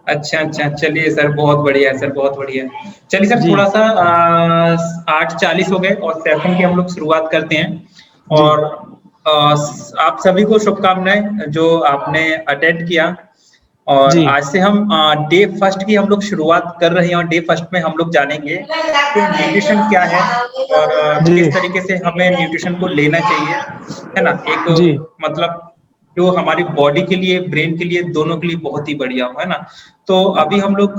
अच्छा अच्छा, चलिए सर, बहुत बढ़िया है सर, बहुत बढ़िया है। चलिए सर, जी थोड़ा सा 8:40 हो गए और सेशन की हम लोग शुरुआत करते हैं। जी और आप सभी को शुभकामनाएं जो आपने अटेंड किया। और जी आज से हम डे फर्स्ट की हम लोग शुरुआत कर रहे हैं, और डे फर्स्ट में हम लोग जानेंगे कि न्यूट्रिशन क्या है और जी किस तरीके से हमें न्यूट्रिशन को लेना चाहिए, है ना। एक जी मतलब जो हमारी बॉडी के लिए, ब्रेन के लिए, दोनों के लिए बहुत ही बढ़िया हो, है ना। तो अभी हम लोग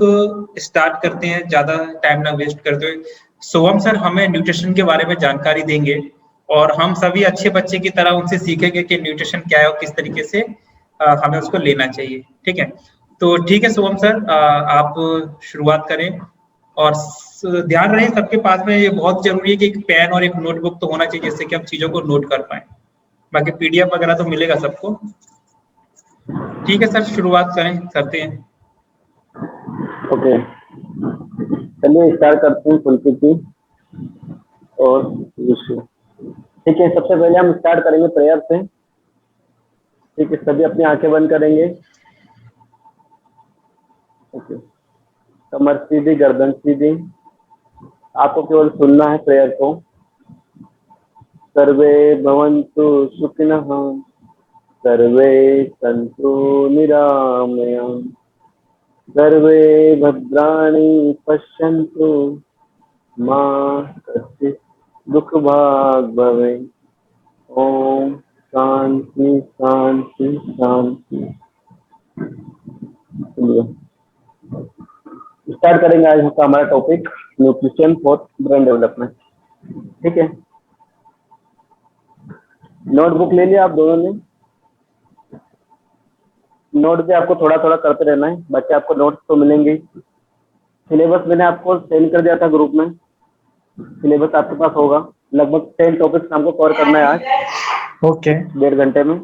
स्टार्ट करते हैं, ज्यादा टाइम ना वेस्ट करते हुए। सोहम सर हमें न्यूट्रिशन के बारे में जानकारी देंगे, और हम सभी अच्छे बच्चे की तरह उनसे सीखेंगे कि न्यूट्रिशन क्या है और किस तरीके से हमें उसको लेना चाहिए। ठीक है, तो ठीक है सोहम सर, आप शुरुआत करें। और ध्यान रहे सबके पास में, ये बहुत जरूरी है कि एक पेन और एक नोटबुक तो होना चाहिए, जिससे कि हम चीजों को नोट कर पाए। बाकी पीडीएफ वगैरह तो मिलेगा सबको। ठीक है सर, शुरुआत करें, करते हैं। ओके, चलिए स्टार्ट करते हैं पुलकित जी और विशु। ठीक है, सबसे पहले हम स्टार्ट करेंगे प्रेयर से। ठीक है, सभी अपनी आंखें बंद करेंगे। ओके, कमर सीधी, गर्दन सीधी, आपको केवल सुनना है प्रेयर को। सर्वे भवन्तु सुखिनः, सर्वे सन्तु निरामया, सर्वे भद्राणि पश्यन्तु, मा कश्चित् दुःखभाग् भवेत्। ओम शांति शांति शांति। स्टार्ट करेंगे आज का हमारा topic, nutrition for brain development. ठीक है, नोटबुक ले लिया आप दोनों ने? नोट पे आपको थोड़ा थोड़ा करते रहना है, बच्चे आपको नोट्स तो मिलेंगे। सिलेबस मैंने आपको सेंड कर दिया था ग्रुप में, सिलेबस आपके पास होगा। लगभग 10 टॉपिक्स हमको कवर करना है आज ओके 1.5 घंटे में।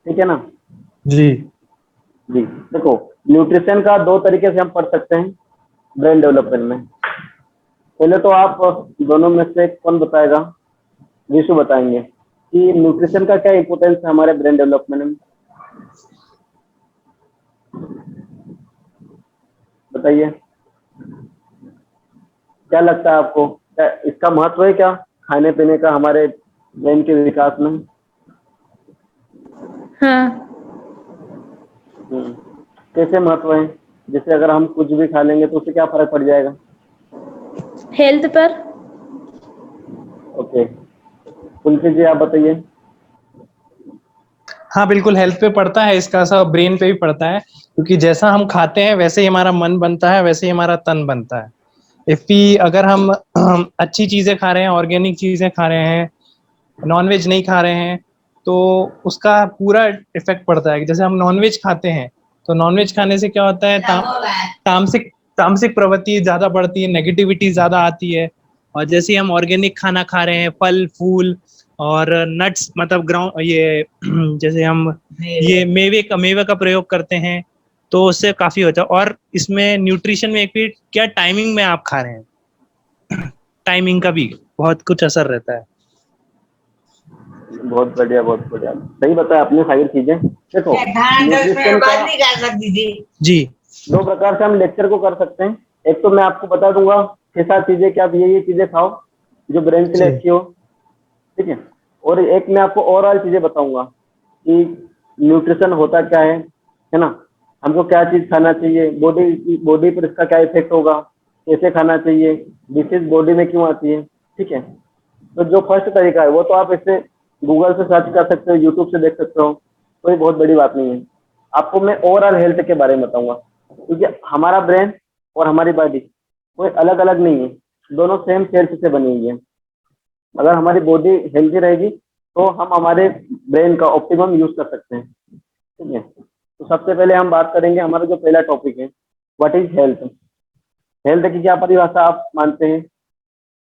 ठीक है ना जी जी? देखो, न्यूट्रिशन का 2 तरीके से हम पढ़ सकते हैं ब्रेन डेवलपमेंट में। पहले तो आप दोनों में से कौन बताएगा? विशु बताएंगे कि न्यूट्रिशन का क्या इंपोर्टेंस है हमारे ब्रेन डेवलपमेंट में। बताइए, क्या लगता है आपको, क्या इसका महत्व है क्या खाने पीने का हमारे ब्रेन के विकास में? हाँ। कैसे महत्व है? जैसे अगर हम कुछ भी खा लेंगे तो उससे क्या फर्क पड़ जाएगा? हेल्थ पर। ओके, पुलकित जी आप बताइए। हाँ बिल्कुल, हेल्थ पे पड़ता है, इसका असर ब्रेन पे भी पड़ता है, क्योंकि जैसा हम खाते हैं वैसे ही हमारा मन बनता है, वैसे ही हमारा तन बनता है। अगर हम अच्छी चीजें खा रहे हैं, ऑर्गेनिक चीजें खा रहे हैं, नॉनवेज नहीं खा रहे हैं, तो उसका पूरा इफेक्ट पड़ता है। जैसे हम नॉनवेज खाते हैं तो नॉनवेज खाने से क्या होता है, तामसिक तामसिक प्रवृत्ति ज्यादा बढ़ती है, नेगेटिविटी ज्यादा आती है। और जैसे हम ऑर्गेनिक खाना खा रहे हैं, फल फूल और नट्स, मतलब ग्राउंड ये जैसे हम ये मेवे का प्रयोग करते हैं, तो उससे काफी होता है। और इसमें न्यूट्रिशन में एक भी क्या टाइमिंग में आप खा रहे हैं, टाइमिंग का भी बहुत कुछ असर रहता है। बहुत बढ़िया, बहुत बढ़िया, सही बताया आपने सारी चीजें। देखो, न्यूट्रिशन का जी 2 प्रकार से हम लेक्चर को कर सकते हैं। एक तो मैं आपको बता दूंगा 6-7 चीजें कि आप ये चीजें खाओ जो ब्रेन के लिए जी अच्छी हो। ठीक है, और एक मैं आपको ओवरऑल चीजें बताऊंगा कि न्यूट्रिशन होता क्या है ना, हमको क्या चीज खाना चाहिए, बॉडी पर इसका क्या इफेक्ट होगा, कैसे खाना चाहिए, डिसीज बॉडी में क्यों आती है। ठीक है, तो जो फर्स्ट तरीका है वो तो आप इससे गूगल से सर्च कर सकते हो, यूट्यूब से देख सकते हो, कोई बहुत बड़ी बात नहीं है। आपको मैं ओवरऑल हेल्थ के बारे में बताऊंगा, क्योंकि हमारा ब्रेन और हमारी बॉडी कोई अलग अलग नहीं है, दोनों सेम सेल्स से बनी हुई है। अगर हमारी बॉडी हेल्थी रहेगी तो हम हमारे ब्रेन का ऑप्टिमम यूज कर सकते हैं। ठीक है, तो सबसे पहले हम बात करेंगे, हमारा जो पहला टॉपिक है व्हाट इज हेल्थ। हेल्थ की क्या परिभाषा आप मानते हैं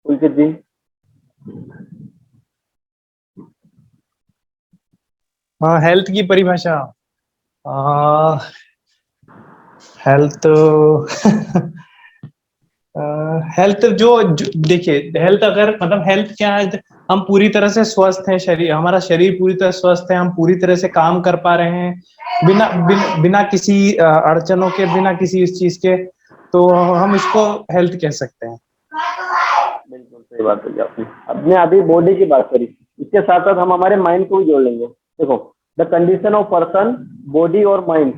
पुलकित जी? हाँ, हेल्थ की परिभाषा, हेल्थ हेल्थ देखिए, हेल्थ अगर मतलब हेल्थ क्या है, हम पूरी तरह से स्वस्थ हैं, शरीर हमारा शरीर पूरी तरह स्वस्थ है, हम पूरी तरह से काम कर पा रहे हैं, बिना किसी अड़चनों के, बिना किसी इस चीज के, तो हम इसको हेल्थ कह सकते हैं। बिल्कुल सही बात करी आपने। अपने अभी बॉडी की बात करी, इसके साथ साथ हम हमारे माइंड को भी जोड़ लेंगे। देखो, the condition of person, body और माइंड,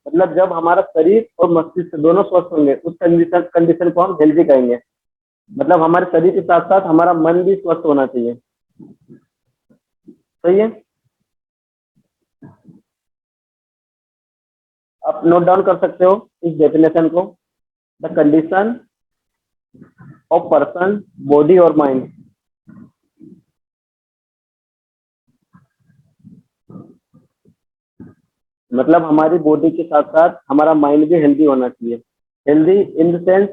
मतलब जब हमारा शरीर और मस्तिष्क दोनों स्वस्थ होंगे उस कंडीशन को हम हेल्दी कहेंगे। मतलब हमारे शरीर के साथ साथ हमारा मन भी स्वस्थ होना चाहिए। सही है? आप नोट डाउन कर सकते हो इस डेफिनेशन को, the condition of person, body और माइंड। मतलब हमारी बॉडी के साथ साथ हमारा माइंड भी हेल्दी होना चाहिए। हेल्दी इन द सेंस,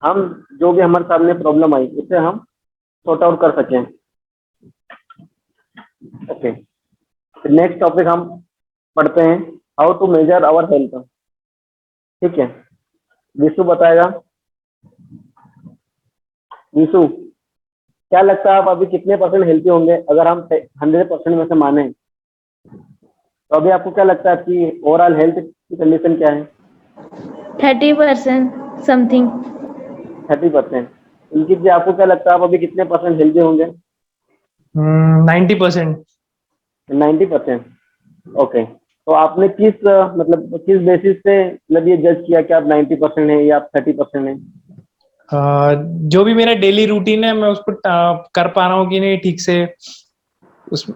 हम जो भी हमारे सामने प्रॉब्लम आई उसे हम सॉर्ट आउट कर सकें। ओके, नेक्स्ट टॉपिक हम पढ़ते हैं, how to measure our health. ठीक है, विशु बताएगा। विशु, क्या लगता है आप अभी कितने परसेंट हेल्थी होंगे अगर हम 100% में से माने? तो अभी आपको क्या लगता है कि ओवरऑल हेल्थ की कंडीशन क्या है? 30% समथिंग। 30%। इनकी जी, आपको क्या लगता है आप अभी कितने परसेंट हेल्थी होंगे? 90%। 90%। ओके, तो आपने किस मतलब किस बेसिस पे मतलब ये जज किया कि आप 90% है या आप 30% है? जो भी मेरा डेली रूटीन है मैं उसको कर पा रहा हूँ कि नहीं ठीक से,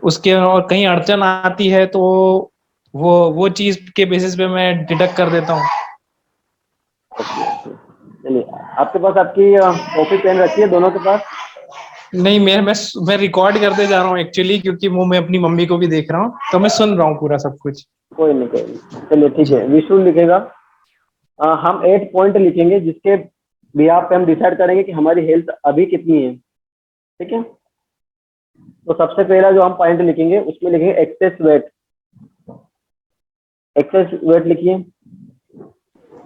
उसके और कहीं अड़चन आती है तो वो चीज के बेसिस पे मैं डिडक्ट कर देता हूँ। ओके, चलिए, आपके पास आपकी कॉपी पेन रखी है दोनों के पास? नहीं, मैं रिकॉर्ड करते जा रहा हूँ एक्चुअली, क्योंकि वो मैं अपनी मम्मी को भी देख रहा हूँ, तो मैं सुन रहा हूँ पूरा सब कुछ। कोई नहीं, कोई नहीं, चलिए ठीक जी। है। विशु लिखेगा। हम 8 पॉइंट लिखेंगे जिसके बिहाफ पे हम डिसाइड करेंगे कि हमारी हेल्थ अभी कितनी है। ठीक है, तो सबसे पहला जो हम पॉइंट लिखेंगे उसमें लिखेंगे एक्सेस वेट। एक्सेस वेट लिखिए।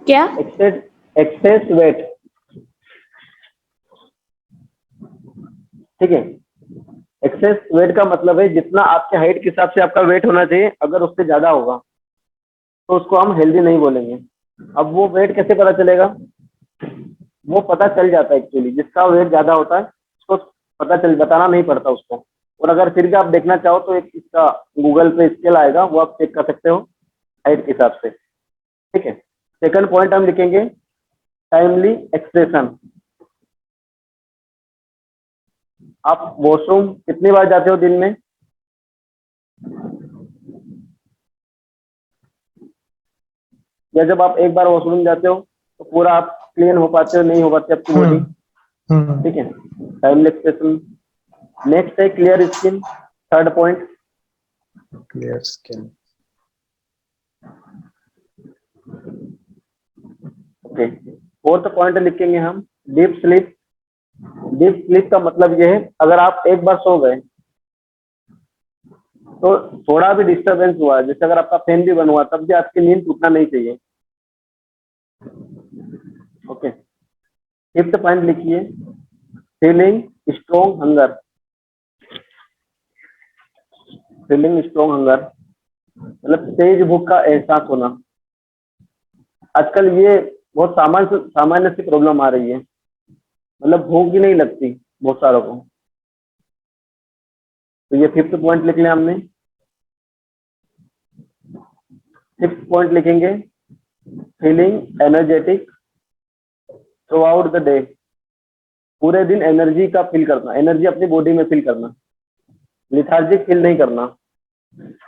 क्या? Excess excess weight. ठीक है, एक्सेस वेट का मतलब है जितना आपके हाइट के हिसाब से आपका वेट होना चाहिए, अगर उससे ज्यादा होगा तो उसको हम हेल्दी नहीं बोलेंगे। अब वो वेट कैसे पता चलेगा? वो पता चल जाता है एक्चुअली, जिसका वेट ज्यादा होता है उसको पता चल, बताना नहीं पड़ता उसको। और अगर फिर भी आप देखना चाहो तो एक इसका गूगल पे स्केल आएगा, वो आप चेक कर सकते हो हाइट के हिसाब से। ठीक है, सेकंड पॉइंट हम लिखेंगे टाइमली एक्सप्रेशन। आप वॉशरूम कितनी बार जाते हो दिन में? या जब आप एक बार वॉशरूम जाते हो तो पूरा आप क्लीन हो पाते हो, नहीं हो पाते आपकी बॉडी? ठीक है, टाइमली एक्सप्रेशन। नेक्स्ट है clear skin, third point. Clear skin. Okay, fourth point लिखेंगे हम डीप स्लीप। डीप स्लीप का मतलब ये है, अगर आप एक बार सो गए तो थोड़ा भी डिस्टरबेंस हुआ, जैसे अगर आपका फैन भी बंद हुआ तब भी आपकी नींद टूटना नहीं चाहिए। ओके, फिफ्थ पॉइंट लिखिए feeling strong hunger. Feeling strong hunger मतलब तेज भूख का एहसास होना। आजकल ये बहुत सामान्य सी प्रॉब्लम आ रही है, मतलब भूख ही नहीं लगती बहुत सारों को। तो ये फिफ्थ पॉइंट लिख लिया हमने। सिक्स पॉइंट लिखेंगे feeling energetic through out the day. पूरे दिन एनर्जी का फील करना, एनर्जी अपनी बॉडी में फील करना, लिथार्जिक फील नहीं करना।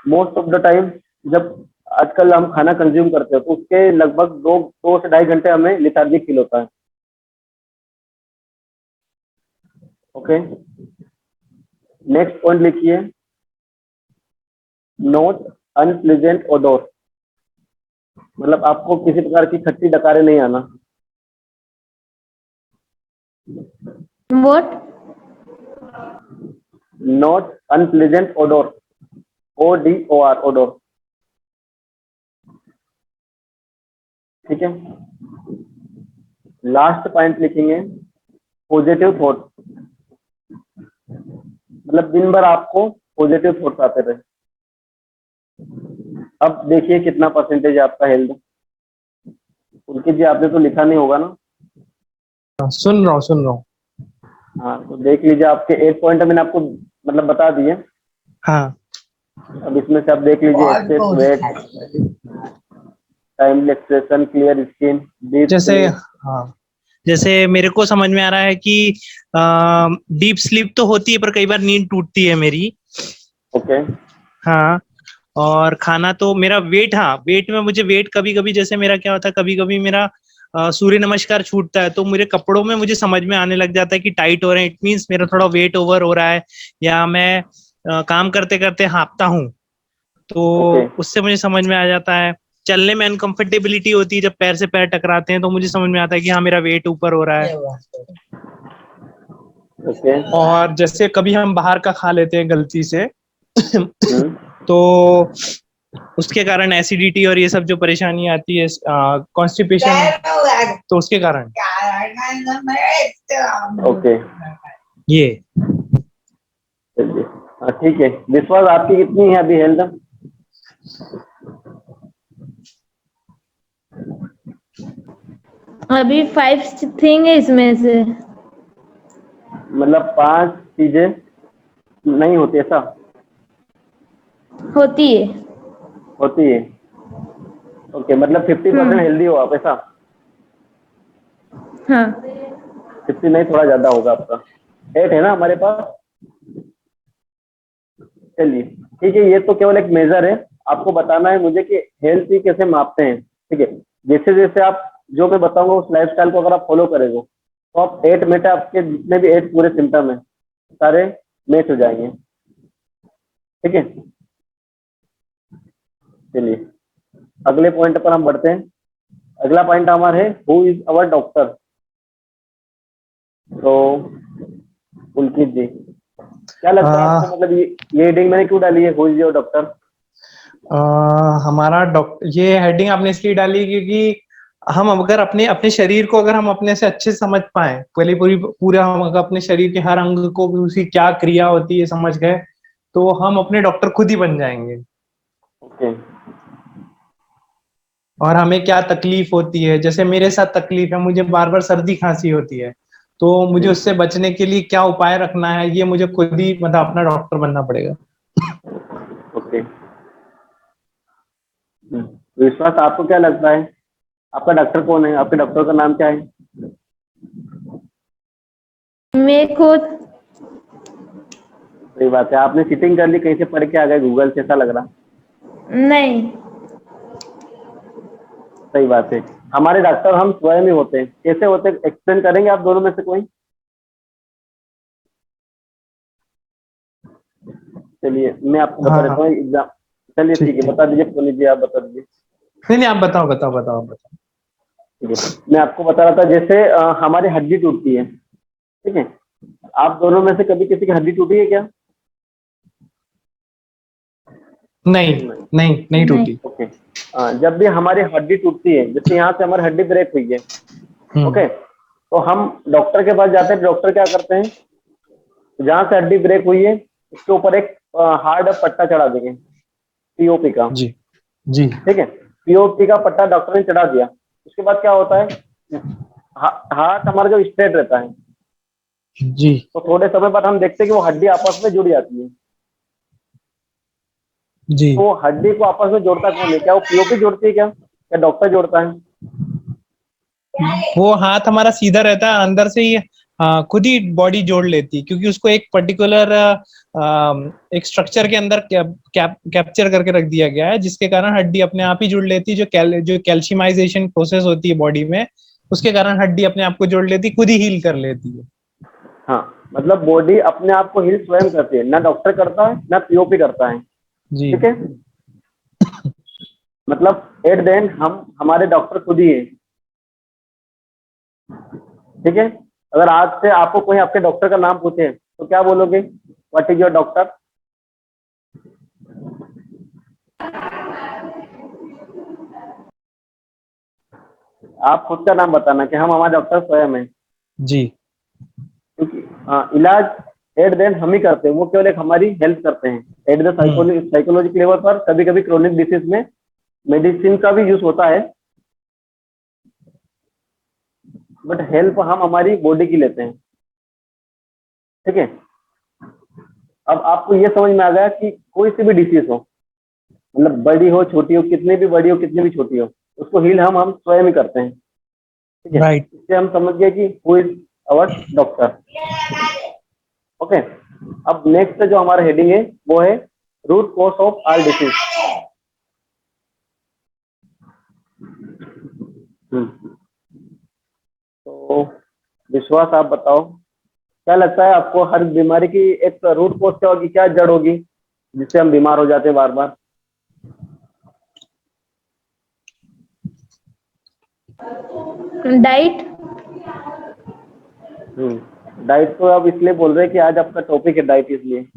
मोस्ट ऑफ द टाइम जब आजकल हम खाना कंज्यूम करते हो तो उसके लगभग 2 से 2.5 घंटे हमें लिथार्जिक फील होता है। ओके, नेक्स्ट पॉइंट लिखिए नोट अनप्लीजेंट ओडोर। मतलब आपको किसी प्रकार की खट्टी डकारें नहीं आना। What? Note unpleasant odour, ODOR, odour. ठीक है, लास्ट पॉइंट लिखेंगे पॉजिटिव थॉट। मतलब दिन भर आपको पॉजिटिव थॉट्स आते रहे। अब देखिए कितना परसेंटेज है आपका हेल्थ। पुलकित जी आपने तो लिखा नहीं होगा ना? सुन रहा हूँ, सुन रहा हूँ। हाँ तो देख लीजिए, आपके 8 पॉइंट मैंने आपको मतलब बता दिए। हाँ। अब इसमें से आप देख लीजिए, access wait, timely expression, clear skin, deep जैसे, स्लीप। हाँ, जैसे मेरे को समझ में आ रहा है कि डीप स्लीप तो होती है पर कई बार नींद टूटती है मेरी। ओके। हाँ। और खाना तो मेरा वेट, हाँ वेट में मुझे वेट कभी कभी, जैसे मेरा क्या होता है, कभी कभी मेरा सूर्य नमस्कार छूटता है तो मेरे कपड़ों में मुझे समझ में आने लग जाता है कि टाइट हो रहे हैं, इट मीन्स मेरा थोड़ा वेट ओवर हो रहा है। या मैं काम करते करते हाँफता हूँ तो ओके। उससे मुझे समझ में आ जाता है। चलने में अनकंफर्टेबिलिटी होती है, जब पैर से पैर टकराते हैं तो मुझे समझ में आता है कि हाँ मेरा वेट ऊपर हो रहा है। ओके। और जैसे कभी हम बाहर का खा लेते हैं गलती से हम्म। तो उसके कारण एसिडिटी और ये सब जो परेशानी आती है, कॉन्स्टिपेशन, तो उसके कारण ओके। ये। चलिए, हाँ ठीक है। विश्वास आपकी कितनी है अभी हेल्थ? अभी 5 थिंग है इसमें से। मतलब 5 चीजें नहीं होती ऐसा? होती है। होती है। ओके, मतलब 50% हम्म। हेल्दी हो आप ऐसा? हाँ। 50 नहीं, थोड़ा ज्यादा होगा आपका। 8 है ना हमारे पास? चलिए ठीक है, ये तो केवल एक मेजर है। आपको बताना है मुझे कि हेल्थ ही कैसे मापते हैं, ठीक है? जैसे जैसे आप जो मैं बताऊंगा उस लाइफस्टाइल को अगर आप फॉलो करेंगे तो आप 8 में से आपके जितने भी 8 पूरे सिम्टम है सारे मैच हो जाएंगे, ठीक है? चलिए अगले पॉइंट पर हम बढ़ते हैं। अगला पॉइंट हमारा है हु इज अवर डॉक्टर। तो पुलकित जी, क्या लगता है आपको, मतलब ये हेडिंग मैंने क्यों डाली है, हु इज योर डॉक्टर? हमारा डॉक्टर, ये हेडिंग आपने इसलिए डाली क्योंकि हम अगर अपने अपने शरीर को अगर हम अपने से अच्छे से समझ पाए, पहले पूरा हम अगर अपने शरीर के हर अंग को भी उसकी क्या क्रिया होती है समझ गए तो हम अपने डॉक्टर खुद ही बन जाएंगे। ओके। और हमें क्या तकलीफ होती है, जैसे मेरे साथ तकलीफ है, मुझे बार बार सर्दी खांसी होती है तो मुझे उससे बचने के लिए क्या उपाय रखना है, ये मुझे खुद ही मतलब अपना डॉक्टर बनना पड़ेगा। ओके। विश्वास आपको क्या लगता है, आपका डॉक्टर कौन है? आपके डॉक्टर का नाम क्या है? मैं खुद। सही बात है, आपने सीटिंग कर ली, कहीं से पढ़ के आ गए गूगल से, ऐसा लग रहा। नहीं। सही बात है। हमारे डॉक्टर हम स्वयं ही होते हैं। कैसे होते हैं एक्सप्लेन करेंगे आप दोनों में से कोई? चलिए मैं आपको बता हाँ देता हाँ, हूँ एग्जाम। चलिए ठीक ठीक है, ठीक। बता दीजिए पुनीत जी, आप बता दीजिए। नहीं नहीं, आप बताओ बताओ बताओ बताओ। ठीक है, मैं आपको बता रहा था, जैसे हमारी हड्डी टूटती है, ठीक है? आप दोनों में से कभी किसी की हड्डी टूटी है क्या? नहीं नहीं। नहीं, नहीं नहीं। टूटी। ओके। जब भी हमारी हड्डी टूटती है, जैसे यहाँ से हमारी हड्डी ब्रेक हुई है, हम्म। ओके, तो हम डॉक्टर के पास जाते हैं। डॉक्टर क्या करते हैं, जहां से हड्डी ब्रेक हुई है उसके ऊपर एक हार्ड पट्टा चढ़ा देंगे, पीओपी का। जी जी ठीक है, पीओपी का पट्टा डॉक्टर ने चढ़ा दिया। उसके बाद क्या होता है, हार्ट हमारा जो स्ट्रेट रहता है, जी तो थोड़े समय बाद हम देखते हैं कि वो हड्डी आपस में जुड़ जाती है। जी। तो हड्डी को आपस में जोड़ता कौन है? क्या वो पीओपी जोड़ती है, क्या डॉक्टर जोड़ता है? वो हाथ हमारा सीधा रहता है, अंदर से ही खुद ही बॉडी जोड़ लेती है, क्योंकि उसको एक पर्टिकुलर एक स्ट्रक्चर के अंदर कैप्चर करके रख दिया गया है, जिसके कारण हड्डी अपने आप ही जुड़ लेती है। जो कैल्शियमाइजेशन प्रोसेस होती है बॉडी में, उसके कारण हड्डी अपने आप को जोड़ लेती है, खुद ही हील कर लेती है। हाँ, मतलब बॉडी अपने आप को हील स्वयं करती है, ना डॉक्टर करता है ना पीओपी करता है। जी ठीक है, मतलब एट द एंड हम हमारे डॉक्टर खुद ही है। ठीक है, अगर आज से आपको कोई आपके डॉक्टर का नाम पूछे तो क्या बोलोगे? What is your doctor? आप खुद का नाम बताना कि हम हमारे डॉक्टर स्वयं हैं। जी। क्योंकि इलाज एट द एंड हम ही करते हैं, वो केवल एक हमारी हेल्प करते हैं। एट द साइकोलॉजिकल लेवल पर कभी कभी क्रोनिक डिसीज में मेडिसिन का भी यूज होता है, बट हेल्प हम हमारी बॉडी की लेते हैं। ठीक है, अब आपको ये समझ में आ गया कि कोई सी भी डिसीज हो, मतलब बड़ी हो छोटी हो, कितनी भी बड़ी हो कितनी भी छोटी हो, उसको हील हम स्वयं ही करते हैं। ठीक है, राइट। इससे हम समझ गए कि who is our doctor. Okay, अब नेक्स्ट जो हमारा हेडिंग है वो है root cause of all disease. तो विश्वास, आप बताओ क्या लगता है आपको, हर बीमारी की एक रूट कॉज क्या होगी, क्या जड़ होगी जिससे हम बीमार हो जाते हैं बार बार? डाइट। डाइट तो आप इसलिए बोल रहे हैं कि आज आपका टॉपिक है डाइट, इसलिए।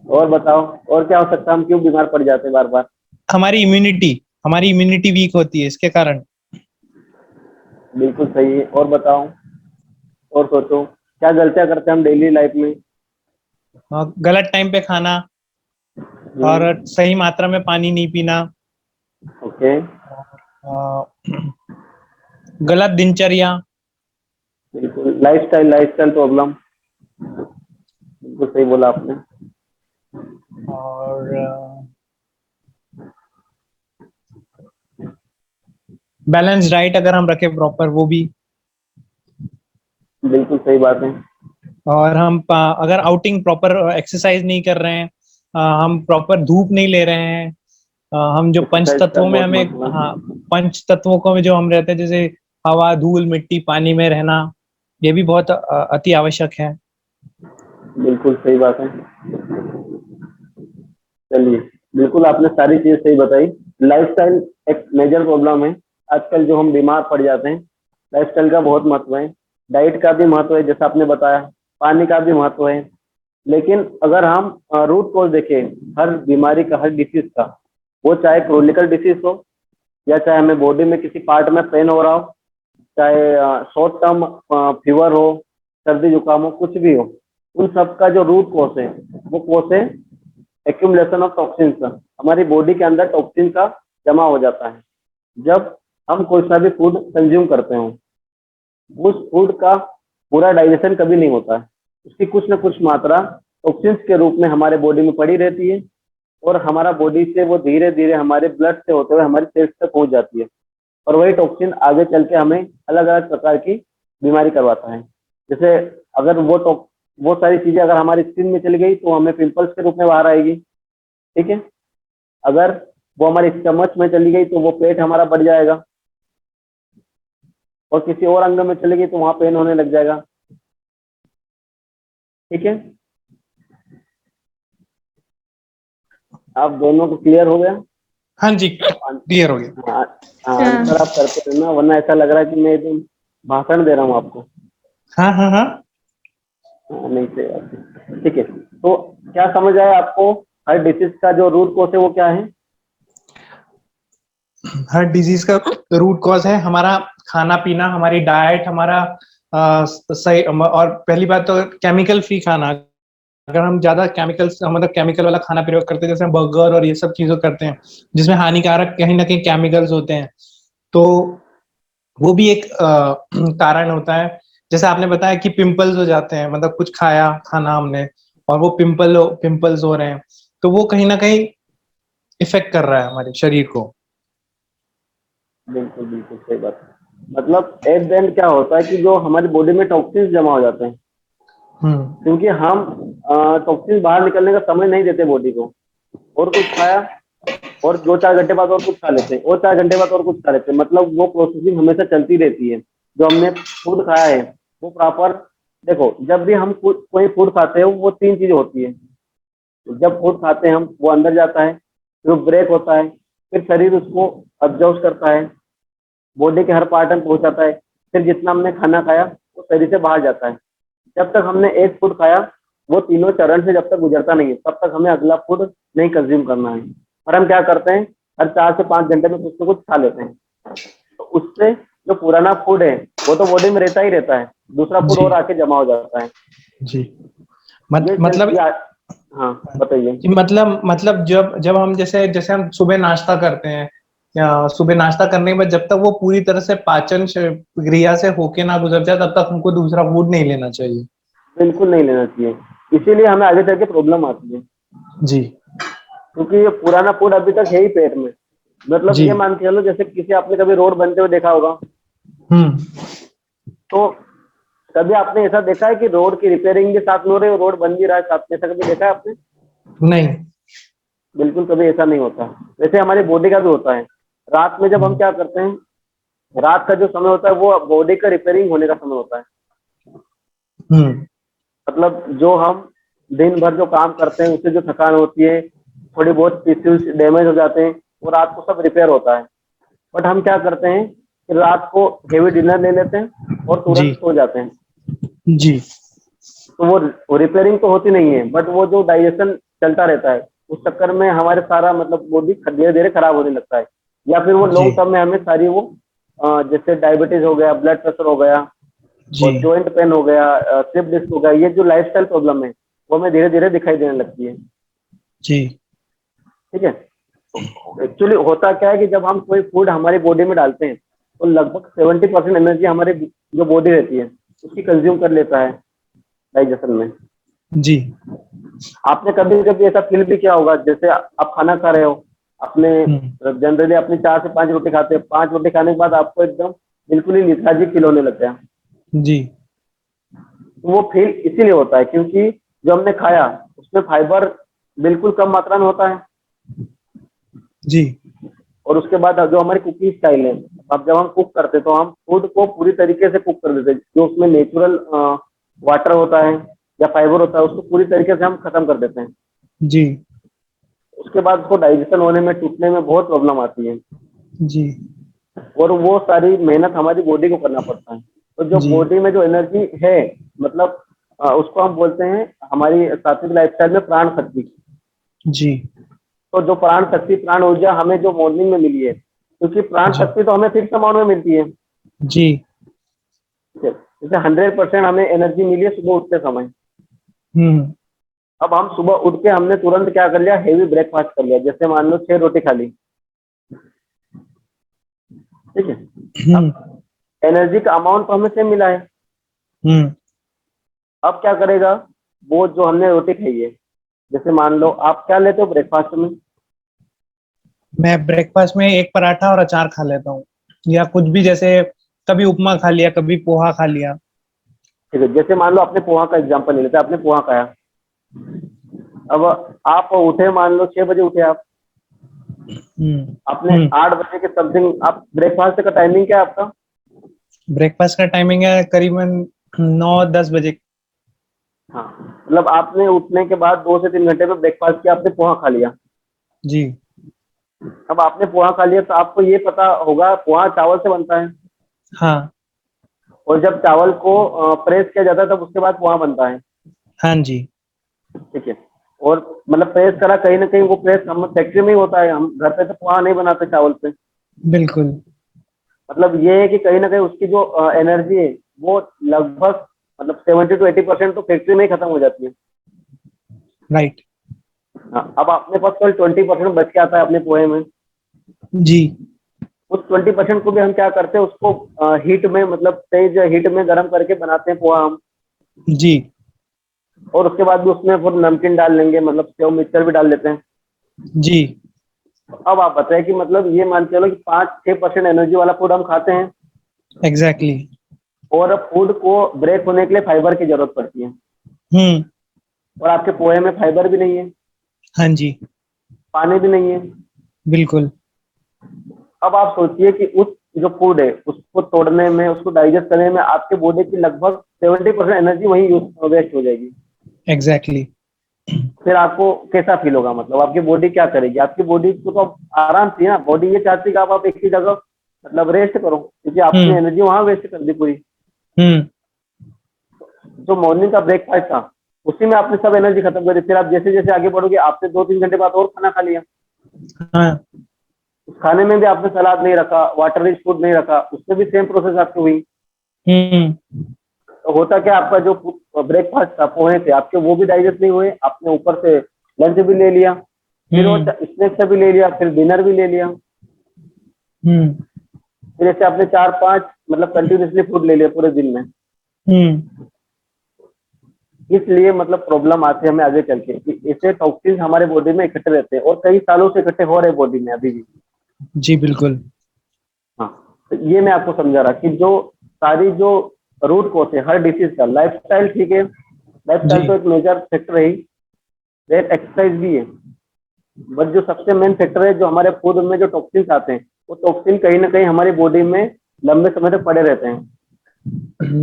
और बताओ, और क्या हो सकता है, हम क्यों बीमार पड़ जाते हैं बार बार? हमारी इम्यूनिटी वीक होती है इसके कारण। बिल्कुल सही है, और बताओ, और सोचो क्या गलतियां करते हैं हम डेली लाइफ में? गलत टाइम पे खाना, और सही मात्रा में पानी नहीं पीना, ओके, गलत दिनचर्या। बिल्कुल लाइफस्टाइल प्रॉब्लम, बिल्कुल सही बोला आपने। और बैलेंस डाइट अगर हम रखें प्रॉपर, वो भी। बिल्कुल सही बात है। और हम अगर आउटिंग प्रॉपर एक्सरसाइज नहीं कर रहे हैं, हम प्रॉपर धूप नहीं ले रहे हैं, हम जो पंच एक्सरसाइज का तत्वों में बहुत हमें, महत्व है। हाँ, पंच तत्वों को में जो हम रहते हैं, जैसे हवा, धूल, मिट्टी, पानी में रहना, ये भी बहुत अति आवश्यक है। बिल्कुल सही बात है। चलिए, बिल्कुल आपने सारी चीज सही बताई। लाइफस्टाइल एक मेजर प्रॉब्लम है आजकल, जो हम बीमार पड़ जाते हैं। लाइफस्टाइल का बहुत महत्व है, डाइट का भी महत्व है जैसा आपने बताया, पानी का भी महत्व है। लेकिन अगर हम रूट कॉज देखें हर बीमारी का, हर डिसीज का, वो चाहे क्रोनिकल डिसीज हो या चाहे हमें बॉडी में किसी पार्ट में पेन हो रहा हो, चाहे शॉर्ट टर्म फीवर हो, सर्दी जुकाम हो, कुछ भी हो, उन सब का जो रूट कॉज है वो कॉज है एक्यूमुलेशन ऑफ टॉक्सिन्स। हमारी बॉडी के अंदर टॉक्सिन का जमा हो जाता है। जब हम कोई सा भी फूड कंज्यूम करते हो, उस फूड का पूरा डाइजेशन कभी नहीं होता है, उसकी कुछ न कुछ मात्रा टॉक्सिन्स के रूप में हमारे बॉडी में पड़ी रहती है, और हमारा बॉडी से वो धीरे धीरे हमारे ब्लड से होते हुए हमारी सेल्स तक पहुंच जाती है, और वही टॉक्सिन आगे चल के हमें अलग अलग प्रकार की बीमारी करवाता है। जैसे अगर वो सारी चीजें अगर हमारी स्किन में चली गई तो हमें पिंपल्स के रूप में बाहर आएगी। ठीक है, अगर वो हमारी स्टमच में चली गई तो वो पेट हमारा बढ़ जाएगा, और किसी और अंग में चली गई तो वहां पेन होने लग जाएगा। ठीक है, आप दोनों को क्लियर हो गया? हाँ जी, क्लियर हो गया। हाँ, आंसर आप करते रहना, वरना ऐसा लग रहा है कि मैं एकदम भाषण दे रहा हूँ आपको। हाँ हाँ हाँ। नहीं सही बात है। ठीक है, तो क्या समझ आया आपको, हर डिसीज का जो रूट कॉज है वो क्या है? हर डिजीज का रूट कॉज है हमारा खाना पीना, हमारी डाइट, हमारा सही, और पहली बात तो केमिकल फ्री खाना। अगर हम ज्यादा केमिकल्स, मतलब केमिकल वाला खाना प्रयोग करते हैं, जैसे बर्गर और ये सब चीजें करते हैं जिसमें हानिकारक कहीं ना कहीं केमिकल्स होते हैं, तो वो भी एक कारण होता है। जैसे आपने बताया कि पिंपल्स हो जाते हैं, मतलब कुछ खाना हमने और वो पिंपल्स हो रहे हैं, तो वो कहीं ना कहीं इफेक्ट कर रहा है हमारे शरीर को। बिल्कुल बिल्कुल सही बात है। मतलब एट द एंड क्या होता है कि जो हमारी बॉडी में टॉक्सिन्स जमा हो जाते हैं, क्योंकि हम टॉक्सिन बाहर निकलने का समय नहीं देते बॉडी को, और कुछ खाया और 2-4 घंटे बाद और कुछ खा लेते हैं, और 4 घंटे बाद और कुछ खा लेते हैं, मतलब वो प्रोसेसिंग हमेशा चलती रहती है। जो हमने फूड खाया है वो प्रॉपर, देखो जब भी हम कोई फूड खाते हैं वो 3 चीजें होती है। जब फूड खाते हैं हम, वो अंदर जाता है, फिर वो ब्रेक होता है, फिर शरीर उसको अब्जॉर्ब करता है, बॉडी के हर पार्ट में पहुंचाता है, फिर जितना हमने खाना खाया वो शरीर से बाहर जाता है। जब तक हमने एक फूड खाया, वो तीनों चरण से जब तक गुजरता नहीं है, तब तक हमें अगला फूड नहीं कंज्यूम करना है। और हम क्या करते हैं, हर 4 से 5 घंटे में कुछ ना कुछ खा लेते हैं, तो उससे जो पुराना फूड है वो तो बॉडी में रहता ही रहता है, दूसरा फूड जी और आके जमा हो जाता है। जी ये मतलब हाँ बताइए। कि मतलब जब जब हम जैसे जैसे हम सुबह नाश्ता करते हैं या सुबह नाश्ता करने के बाद जब तक वो पूरी तरह से पाचन क्रिया से होके ना गुजर जाए तब तक हमको दूसरा फूड नहीं लेना चाहिए। बिल्कुल नहीं लेना चाहिए, इसीलिए हमें आगे चल के प्रॉब्लम आती है, जी क्योंकि ये पुराना फूड अभी तक है ही पेट में। मतलब जी ये मान के चलो, जैसे किसी आपने कभी रोड बनते हुए देखा होगा, हम्म तो कभी आपने ऐसा देखा है कि रोड की रिपेयरिंग भी साथ में हो रही है और रोड बन भी रहा है साथ में, ऐसा कभी देखा है आपने? नहीं बिल्कुल कभी ऐसा नहीं होता। वैसे हमारी बॉडी का भी होता है। रात में जब हम हम्म क्या करते हैं, रात का जो समय होता है वो बॉडी का रिपेयरिंग होने का समय होता है। हम्म मतलब जो हम दिन भर जो काम करते हैं उससे जो थकान होती है, थोड़ी बहुत टिश्यूज डैमेज हो जाते हैं, वो रात को सब रिपेयर होता है। बट हम क्या करते हैं कि रात को हेवी डिनर ले लेते हैं और जी तुरंत सो जाते हैं। जी तो वो रिपेयरिंग तो होती नहीं है, बट वो जो डाइजेशन चलता रहता है, उस चक्कर में हमारे सारा मतलब बॉडी धीरे धीरे खराब होने लगता है। या फिर वो जी लॉन्ग टर्म में हमें सारी वो जैसे डायबिटीज हो गया, ब्लड प्रेशर हो गया, जी और जॉइंट पेन हो गया, स्लिप डिस्क हो गया, ये जो लाइफस्टाइल प्रॉब्लम है वो हमें धीरे धीरे दिखाई देने लगती है। जी ठीक है। तो एक्चुअली होता क्या है कि जब हम कोई फूड हमारी बॉडी में डालते हैं तो लगभग 70% एनर्जी हमारी जो बॉडी रहती है उसकी कंज्यूम कर लेता है डाइजेशन में। जी आपने कभी कभी ऐसा फील भी किया होगा, जैसे आप खाना खा रहे हो, अपने हम्म जनरली अपनी 4 से 5 रोटी खाते हैं, 5 रोटी खाने के बाद आपको एकदम बिल्कुल ही लिथार्जी फील होने लगता है। जी तो वो फील इसीलिए होता है क्योंकि जो हमने खाया उसमें फाइबर बिल्कुल कम मात्रा में होता है। जी और उसके बाद जो हमारी कुकिंग स्टाइल है, अब जब हम कुक करते हैं तो हम फूड को पूरी तरीके से कुक कर देते हैं। जो उसमें नेचुरल वाटर होता है या फाइबर होता है उसको पूरी तरीके से हम खत्म कर देते हैं। जी उसके बाद उसको डाइजेशन होने में, टूटने में बहुत प्रॉब्लम आती है, जी और वो सारी मेहनत हमारी बॉडी को करना पड़ता है। तो जो जी बॉडी में जो एनर्जी है, मतलब उसको हम बोलते हैं हमारी सात्विक लाइफस्टाइल में प्राण शक्ति। जी तो जो प्राण शक्ति, प्राण ऊर्जा हमें जो मॉर्निंग में मिली है, क्योंकि प्राण जी शक्ति तो हमें फिक्स अमाउंट में मिलती है। जी जैसे 100% हमें एनर्जी मिली है सुबह उठते समय। हम्म अब हम सुबह उठ के हमने तुरंत क्या कर लिया, हेवी ब्रेकफास्ट कर लिया, जैसे मान लो 6 रोटी खा ली। ठीक है। हम्म अब एनर्जी का अमाउंट तो हमें सेम मिला है। हम्म अब क्या करेगा, वो जो हमने रोटी खाई है, जैसे मान लो आप क्या लेते हो ब्रेकफास्ट में? मैं ब्रेकफास्ट में एक पराठा और अचार खा लेता हूँ या कुछ भी, जैसे कभी उपमा खा लिया, कभी पोहा खा लिया। ठीक है, जैसे मान लो आपने पोहा का एग्जांपल ले लेते हैं, आपने पोहा खाया। अब आप उठे, मान लो 6 बजे उठे आप, आपने हम्म 8 बजे के समथिंग, आप ब्रेकफास्ट का टाइमिंग क्या है आपका? ब्रेकफास्ट का टाइमिंग है करीबन 9-10 बजे। हाँ, मतलब आपने उठने के बाद 2 से 3 घंटे में ब्रेकफास्ट किया, आपने पोहा खा लिया। जी अब आपने पोहा खा लिया तो आपको ये पता होगा पोहा चावल से बनता है, हाँ और जब चावल को प्रेस किया जाता है तब उसके बाद पोहा बनता है। हाँ जी ठीक है। और मतलब प्रेस करा, कहीं ना कहीं वो प्रेस हम फैक्ट्री में ही होता है, हम घर पे तो पोहा नहीं बनाते चावल पे। बिल्कुल मतलब ये है कि कहीं ना कहीं उसकी जो एनर्जी है वो लगभग मतलब 70 to 80% तो फैक्ट्री में ही खत्म हो जाती है। राइट हाँ, अब अपने पास केवल 20% बच के आता है अपने पोहे में। जी उस 20% को भी हम क्या करते हैं, उसको हीट में, मतलब तेज हीट में गर्म करके बनाते हैं पोहा हम। जी और उसके बाद भी उसमें फिर नमकीन डाल लेंगे, मतलब सेव मिक्सचर भी डाल लेते हैं। जी अब आप बताएं कि मतलब ये मान के चलो कि 5-6% एनर्जी वाला फूड हम खाते हैं, एग्जैक्टली और फूड को ब्रेक होने के लिए फाइबर की जरूरत पड़ती है, हम्म और आपके पोहे में फाइबर भी नहीं है, हाँ जी पानी भी नहीं है। बिल्कुल अब आप सोचिए कि उस जो फूड है उसको तोड़ने में, उसको डाइजेस्ट करने में आपके बॉडी की लगभग 70% एनर्जी वहीं वेस्ट हो जाएगी। एग्जैक्टली फिर आपको कैसा फील होगा, मतलब आपकी बॉडी क्या करेगी? आपकी बॉडी को तो आराम चाहिए ना, बॉडी ये चाहती है कि आप एक ही जगह मतलब रेस्ट करो, क्योंकि आपने हम्म एनर्जी वहां वेस्ट कर दी पूरी। हम्म जो मॉर्निंग का ब्रेकफास्ट था उसी में आपने सब एनर्जी खत्म कर दी, फिर आप जैसे जैसे आगे बढ़ोगे आपने 2-3 घंटे बाद और खाना खा लिया, हाँ उस खाने में भी आपने सलाद नहीं रखा, वाटर रिच फूड नहीं रखा, उसमें भी सेम प्रोसेस आपकी हुई। हम्म होता क्या, आपका जो ब्रेकफास्ट था, पोहे थे आपके, वो भी डाइजेस्ट नहीं हुए, आपने ऊपर से लंच भी ले लिया, फिर वो स्नैक्स भी ले लिया, फिर डिनर भी ले लिया, फिर ऐसे आपने 4-5 मतलब कंटिन्यूसली फूड ले लिया पूरे दिन में। इसलिए मतलब प्रॉब्लम आती है हमें आगे चल के कि ऐसे टॉक्सिन्स हमारे बॉडी में इकट्ठे रहते हैं और कई सालों से इकट्ठे हो रहे बॉडी में अभी भी। जी बिल्कुल। हाँ, तो ये मैं आपको समझा रहा कि जो सारी जो रूट कॉज है हर डिसीज का, लाइफस्टाइल ठीक है, लाइफस्टाइल तो एक मेजर फैक्टर है ही, रेट एक्सरसाइज भी है, बट जो सबसे मेन फैक्टर है जो हमारे फूड में जो टॉक्सिन्स आते हैं, वो टॉक्सिन कहीं ना कहीं हमारी बॉडी में लंबे समय तक पड़े रहते हैं।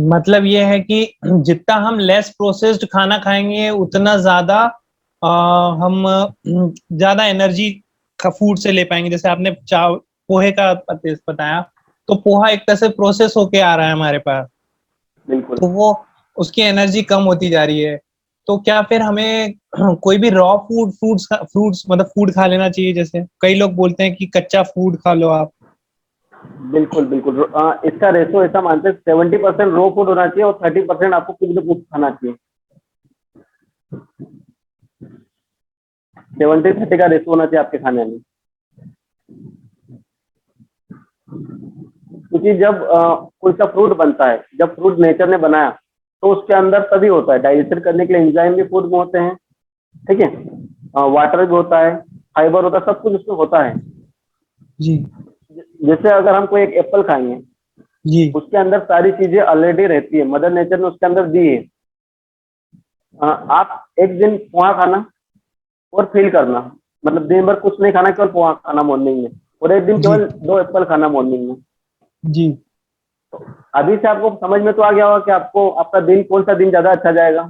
मतलब ये है कि जितना हम लेस प्रोसेस्ड खाना खाएंगे उतना ज्यादा हम ज्यादा एनर्जी का फूड से ले पाएंगे। जैसे आपने पोहे का बताया, तो पोहा एक तरह से प्रोसेस होके आ रहा है हमारे पास, बिल्कुल। तो वो उसकी एनर्जी कम होती जा रही है। तो क्या फिर हमें कोई भी रॉ फ्रूट्स मतलब फूड खा लेना चाहिए? जैसे कई लोग बोलते हैं कि कच्चा फूड खा लो आप। बिल्कुल बिल्कुल, इसका रेशो ऐसा मानते हैं 70% रो फूड होना चाहिए और 30% आपको कुछ फूड खाना चाहिए। 70-30 का रेशो होना चाहिए आपके खाने में, क्योंकि जब कोई सा फ्रूट बनता है, जब फ्रूट नेचर ने बनाया तो उसके अंदर सभी होता है, डाइजेशन करने के लिए एंजाइम भी फूड में होते हैं, ठीक है, वाटर भी होता है, फाइबर होता है, सब कुछ उसमें होता है। जी जैसे अगर हम कोई एक एप्पल खाएंगे, जी उसके अंदर सारी चीजें ऑलरेडी रहती है, मदर नेचर ने उसके अंदर दी है। आप एक दिन पोहा खाना और फील करना, मतलब दिन भर कुछ नहीं खाना, केवल पोहा खाना मॉर्निंग में, और एक दिन जी केवल 2 एप्पल खाना मॉर्निंग में। जी अभी से आपको समझ में तो आ गया होगा कि आपको आपका दिन कौन सा दिन ज्यादा अच्छा जाएगा।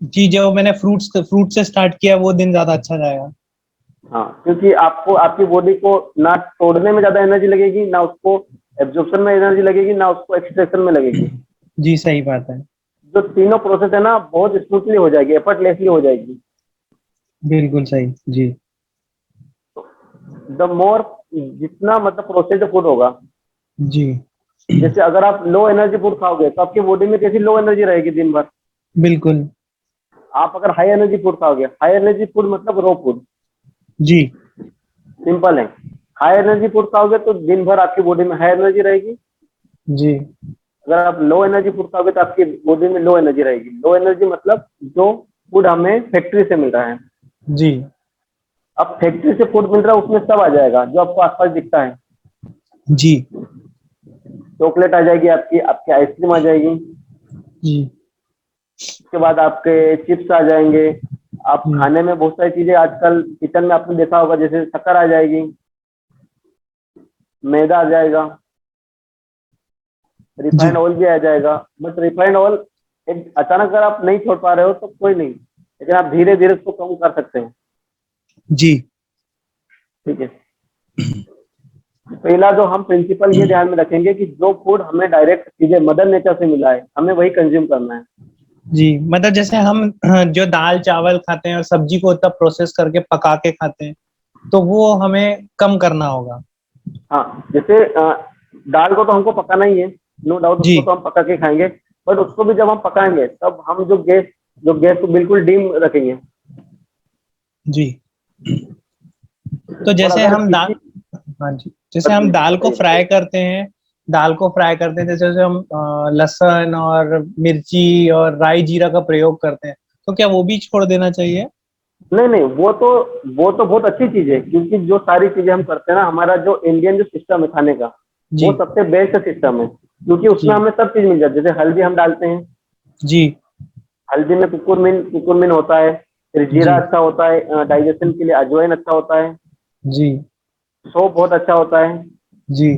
जी, जो मैंने फ्रूट से स्टार्ट किया वो दिन ज्यादा अच्छा जाएगा। हाँ, क्योंकि आपको आपकी बॉडी को ना तोड़ने में ज्यादा एनर्जी लगेगी, ना उसको एब्जॉर्प्शन में एनर्जी लगेगी, ना उसको एक्सट्रैक्शन में लगेगी। जी सही बात है। जो तीनों प्रोसेस है ना, बहुत स्मूथली हो जाएगी, एफर्टलेसली हो जाएगी। बिल्कुल सही। जी द मोर जितना मतलब प्रोसेस्ड फूड होगा, जी जैसे अगर आप लो एनर्जी फूड खाओगे तो आपकी बॉडी में कैसी लो एनर्जी रहेगी दिन भर। बिल्कुल। आप अगर हाई एनर्जी फूड खाओगे, हाई एनर्जी फूड मतलब रो फूड, जी सिंपल है। हाई एनर्जी फूड खाओगे तो दिन भर आपकी बॉडी में हाई एनर्जी रहेगी। जी अगर आप लो एनर्जी फूड खाओगे तो आपकी बॉडी में लो एनर्जी रहेगी। लो एनर्जी मतलब जो फूड हमें फैक्ट्री से मिल रहा है। जी अब फैक्ट्री से फूड मिल रहा है, उसमें सब आ जाएगा जो आपको आसपास दिखता है। जी चॉकलेट आ जाएगी, आपकी आपकी आइसक्रीम आ जाएगी, जी उसके बाद आपके चिप्स आ जाएंगे। आप जी खाने में बहुत सारी चीजें आजकल किचन में आपने देखा होगा, जैसे शक्कर आ जाएगी, मैदा आ जाएगा, जी रिफाइंड ऑयल भी आ जाएगा। बट रिफाइंड ऑयल एक अचानक अगर आप नहीं छोड़ पा रहे हो तो कोई नहीं, लेकिन आप धीरे धीरे उसको कम कर सकते हैं। जी ठीक है, पहला जो हम प्रिंसिपल ये ध्यान में रखेंगे कि जो फूड हमें डायरेक्ट सीधे मदर नेचर से मिला है, हमें वही कंज्यूम करना है। जी मतलब जैसे हम जो दाल चावल खाते हैं और सब्जी को उतना प्रोसेस करके पका के खाते हैं, तो वो हमें कम करना होगा। हाँ, जैसे दाल को तो हमको पकाना ही है, नो डाउट, जी उसको तो हम पका के खाएंगे। बट उसको भी जब हम पकाएंगे तब हम जो गैस को बिल्कुल डीम रखेंगे। जी तो और जैसे अगर हम किसी, हाँ जी, जैसे हम दाल को बताइए। फ्राई करते हैं, जैसे हम लहसुन और मिर्ची और राई जीरा का प्रयोग करते हैं, तो क्या वो भी छोड़ देना चाहिए? नहीं नहीं, वो तो बहुत अच्छी चीज है, क्योंकि जो सारी चीजें हम करते हैं ना, हमारा जो इंडियन जो सिस्टम है खाने का, जी वो सबसे बेस्ट सिस्टम है, क्योंकि उसमें जी हमें सब चीज मिल जाती है। जैसे हल्दी हम डालते हैं, जी हल्दी में कुकुरमिन होता है, फिर जीरा जी अच्छा होता है डाइजेशन के लिए, अजवाइन अच्छा होता है, जी सौंफ बहुत अच्छा होता है, जी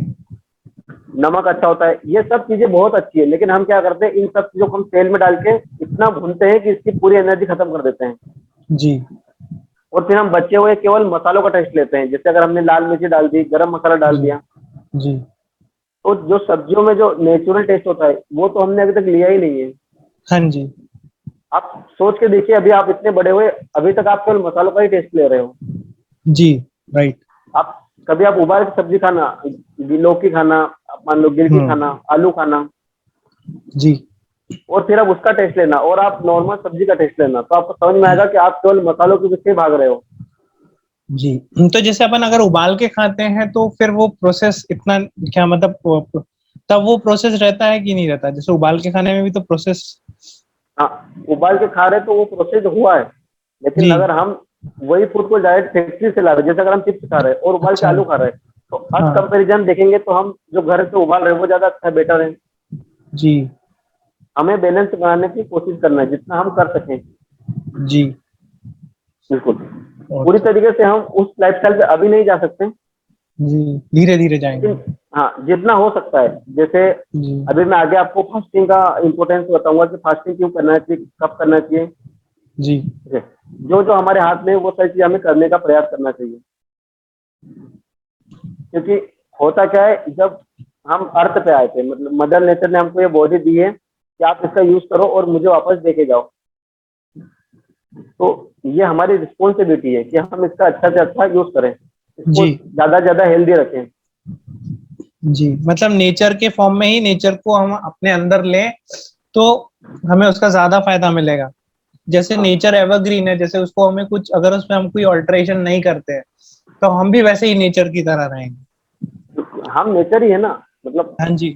नमक अच्छा होता है। ये सब चीजें बहुत अच्छी है, लेकिन हम क्या करते हैं, इन सब चीजों को हम तेल में डाल के इतना भूनते हैं कि इसकी पूरी एनर्जी खत्म कर देते हैं, जी और फिर हम बचे हुए केवल मसालों का टेस्ट लेते हैं। जैसे अगर हमने लाल मिर्ची डाल दी, गरम मसाला डाल जी दिया, जी तो जो सब्जियों में जो नेचुरल टेस्ट होता है वो तो हमने अभी तक लिया ही नहीं है। हाँ जी आप सोच के देखिए, अभी आप इतने बड़े हुए, अभी तक आप केवल मसालों का ही टेस्ट ले रहे हो। जी राइट। आप कभी आप उबाल के सब्जी खाना, लौकी खाना, आप मान लो गिलकी खाना, आलू खाना, जी और फिर आप उसका टेस्ट लेना और आप नॉर्मल सब्जी का टेस्ट लेना, तो आपको समझ में आएगा कि आप केवल मसालों के पीछे भाग रहे हो। जी। तो जैसे अपन अगर उबाल के खाते हैं तो फिर वो प्रोसेस इतना क्या मतलब तब वो प्रोसेस रहता है कि नहीं रहता? जैसे उबाल के खाने में भी तो प्रोसेस। हाँ, उबाल के खा रहे तो वो प्रोसेस हुआ है, लेकिन जी। अगर हम वही फूड को डायरेक्ट फैक्ट्री से ला रहे हैं, जैसे अगर हम चिप्स खा रहे हैं और उबाल के अच्छा। आलू खा रहे हैं, तो आज हाँ। कंपेरिजन देखेंगे तो हम जो घर से उबाल रहे हैं वो ज्यादा अच्छा बेटर है। जी। हमें बैलेंस बनाने की कोशिश करना है जितना हम कर सकें। जी। बिल्कुल। पूरी ओके। तरीके से हम उस लाइफस्टाइल पे अभी नहीं जा सकते, जी, धीरे धीरे जाएंगे। लेकिन हाँ जितना हो सकता है। जैसे जी। अभी मैं आगे आपको फास्टिंग का इम्पोर्टेंस बताऊंगा कि फास्टिंग क्यों करना चाहिए, कब करना चाहिए। जी। ठीक है? जो जो हमारे हाथ में है, वो सारी चीजें हमें करने का प्रयास करना चाहिए, क्योंकि होता क्या है, जब हम अर्थ पे आए थे, मतलब मदर नेचर ने हमको ये बॉडी दी है कि आप इसका यूज करो और मुझे वापस देके जाओ, तो ये हमारी रिस्पॉन्सिबिलिटी है कि हम इसका अच्छा से अच्छा यूज करें, इसको जी। ज्यादा से ज्यादा हेल्दी रखें। जी, मतलब नेचर के फॉर्म में ही नेचर को हम अपने अंदर लें तो हमें उसका ज्यादा फायदा मिलेगा। जैसे हाँ, नेचर एवरग्रीन है, जैसे उसको हमें कुछ अगर उसमें हम कोई ऑल्टरेशन नहीं करते हैं तो हम भी वैसे ही नेचर की तरह रहेंगे। हम नेचर ही है ना। मतलब हाँ जी।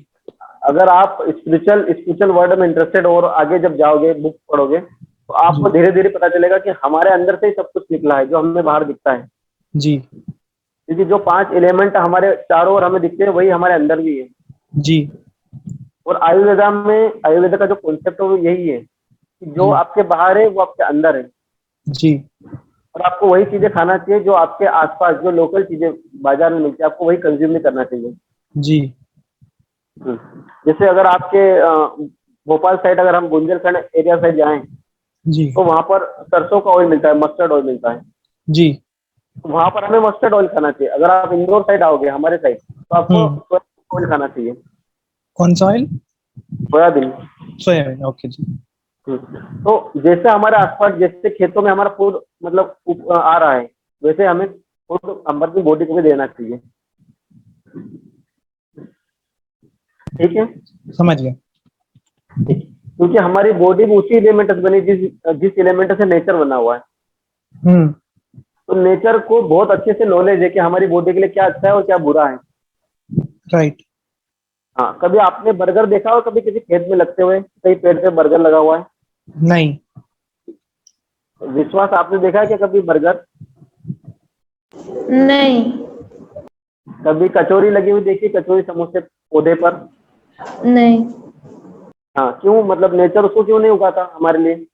अगर आप स्पिरिचुअल स्पिरिचुअल वर्ल्ड में इंटरेस्टेड और आगे जब जाओगे, बुक पढ़ोगे, तो जी। आपको धीरे धीरे पता चलेगा कि हमारे अंदर से ही सब कुछ निकला है जो हमें बाहर दिखता है। जी। क्योंकि जो 5 एलिमेंट हमारे चारों ओर हमें दिखते हैं वही हमारे अंदर भी है। जी। और आयुर्वेद का जो कॉन्सेप्ट है वो यही है कि जो जी। आपके बाहर है वो आपके अंदर है। जी। और आपको वही चीजें खाना चाहिए जो आपके आसपास जो लोकल चीजें बाजार में मिलती है, आपको वही कंज्यूम नहीं करना चाहिए। जी। जैसे अगर आपके भोपाल साइड, अगर हम बुंदेलखंड एरिया साइड जाएं, जी। तो वहां पर सरसों का ऑयल मिलता है, मस्टर्ड ऑयल मिलता है। जी। तो वहां पर हमें मस्टर्ड ऑयल खाना चाहिए। अगर आप इंदौर साइड आओगे हमारे साइड, तो आपको हम्म। सोयाबीन ऑयल खाना चाहिए। कौन सा ऑयल? सोयाबीन। सोयाबीन, ओके जी। तो जैसे हमारे आसपास, जैसे खेतों में हमारा फूड मतलब आ रहा है, वैसे हमें फूड हमारी बॉडी को भी देना चाहिए। ठीक है। समझ गया। ठीक। क्योंकि हमारी बॉडी भी उसी एलिमेंट से बनी जिस जिस एलिमेंट से नेचर बना हुआ है। हम्म। तो नेचर को बहुत अच्छे से नॉलेज है कि हमारी बॉडी के लिए क्या अच्छा है और क्या बुरा है। राइट। हाँ, कभी आपने बर्गर देखा हो कभी किसी खेत में लगते हुए, कहीं पेड़ पे बर्गर लगा हुआ है? नहीं। विश्वास आपने देखा है क्या कभी बर्गर? नहीं। कभी कचौरी लगी हुई देखी, कचौरी समोसे पौधे पर? नहीं। हाँ, क्यों? मतलब नेचर उसको क्यों नहीं उगाता हमारे लिए?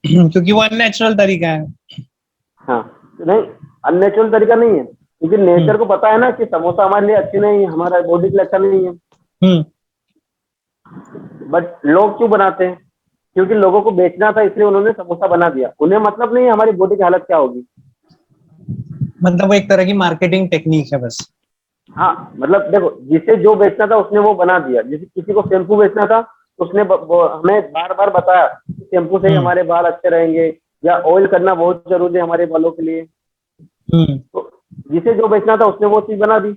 क्योंकि वो अननेचुरल तरीका है। हाँ, नहीं, अननेचुरल तरीका नहीं है, क्योंकि नेचर हम्म। को पता है ना कि समोसा हमारे लिए अच्छी नहीं है, हमारा बॉडी के लिए अच्छा नहीं है। हम्म। बट लोग क्यों बनाते हैं? क्योंकि लोगों को बेचना था, इसलिए उन्होंने समोसा बना दिया। उन्हें मतलब नहीं है हमारी बॉडी की हालत क्या होगी। मतलब वो एक तरह की मार्केटिंग टेक्निक है बस। हाँ, मतलब देखो, जिसे जो बेचना था उसने वो बना दिया। जैसे किसी को शैम्पू बेचना था, उसने हमें बार बार बताया कि शैम्पू से ही हम्म। हमारे बाल अच्छे रहेंगे, या ऑयल करना बहुत जरूरी है हमारे बालों के लिए। हम्म। तो जिसे जो बेचना था उसने वो चीज बना दी।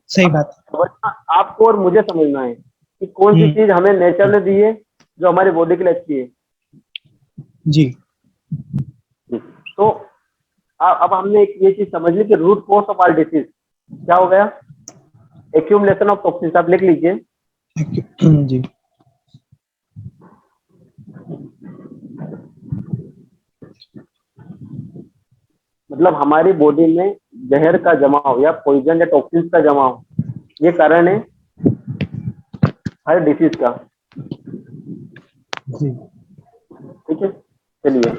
सही अब बात। समझना आपको और मुझे समझना है कि कौन सी हम्म। चीज हमें नेचर ने दी है जो हमारी बॉडी के लिए अच्छी है। जी। तो अब हमने एक ये चीज समझ ली कि root cause of all disease क्या हो गया? Accumulation of toxins. आप लिख लीजिए। जी। मतलब हमारी बॉडी में जहर का जमाव या पॉइजन या टॉक्सिन्स का जमाव, ये कारण है हर डिसीज का। जी। ठीक है, चलिए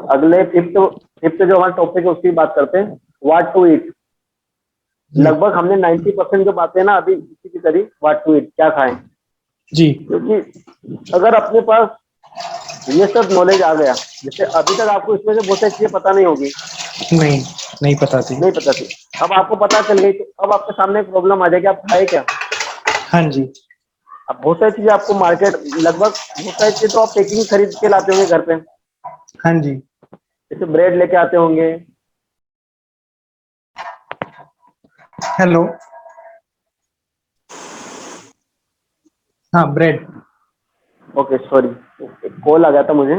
अगले फिफ्थ फिफ्थ जो हमारा टॉपिक है उसकी बात करते हैं, व्हाट टू ईट। जी। लगभग हमने 90% जो बातें ना अभी इसी की करी, व्हाट टू ईट, क्या खाएं। जी। क्योंकि अगर अपने पास ये सब नॉलेज आ गया, जैसे अभी तक आपको इसमें से बहुत सारी चीजें पता नहीं होगी, नहीं, नहीं पता थी। नहीं पता थी, अब आपको पता चल गई, तो अब आपके सामने एक प्रॉब्लम आ जाएगी, आप खाए क्या? हाँ जी। अब बहुत सारी चीजें आपको मार्केट, लगभग बहुत सारी चीजें तो आप पैकिंग खरीद के लाते होंगे घर पे। हाँ जी। जैसे ब्रेड लेके आते होंगे। हेलो। हाँ ब्रेड। ओके सॉरी, कॉल आ गया था मुझे।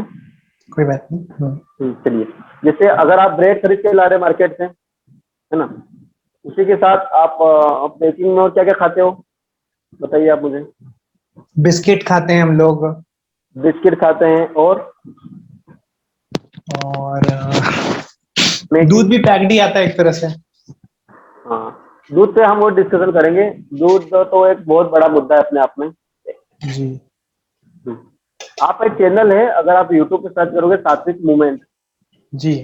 कोई बात नहीं। चलिए, जैसे अगर आप ब्रेड खरीद के ला रहे मार्केट से, है ना, उसी के साथ आप बेकिंग में और क्या क्या खाते हो, बताइए आप मुझे। बिस्किट खाते हैं हम लोग। बिस्किट खाते हैं और मैगी। दूध भी पैक्ड ही आता है एक तरह से। हाँ, दूध पे हम वो डिस्कशन करेंगे। दूध तो एक बहुत बड़ा मुद्दा है अपने आप में। जी। आप एक चैनल है, अगर आप यूट्यूब पे सर्च करोगे सात्विक मूवमेंट, जी।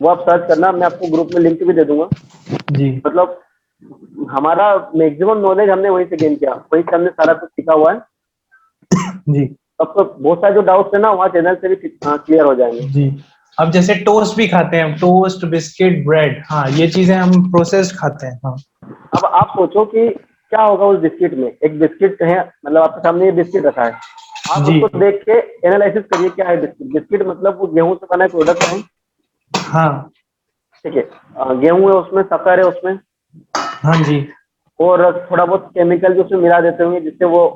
वो आप सर्च करना, मैं आपको ग्रुप में लिंक भी दे दूंगा। जी। मतलब हमारा मैक्सिमम नॉलेज हमने वहीं से गेन किया, वहीं से हमने सारा कुछ सीखा हुआ है। जी। अब तो बहुत सारे जो डाउट्स है ना, वहाँ चैनल से भी क्लियर हो जाएंगे। जी। अब जैसे टोस्ट भी खाते हैं, टोस्ट, बिस्किट, ब्रेड, हाँ ये चीजें हम प्रोसेस्ड खाते हैं। हाँ। अब आप सोचो कि क्या होगा उस बिस्किट में। एक बिस्किट है, मतलब आपके सामने ये बिस्किट रखा है, आप जी। उसको देख के एनालिसिस करिए क्या है बिस्किट। बिस्किट मतलब वो गेहूं से बना एक प्रोडक्ट है, हाँ। ठीक है। गेहूं है उसमें, शक्कर है उसमें, हाँ जी। और थोड़ा बहुत केमिकल जो उसमें मिला देते होंगे, जिससे वो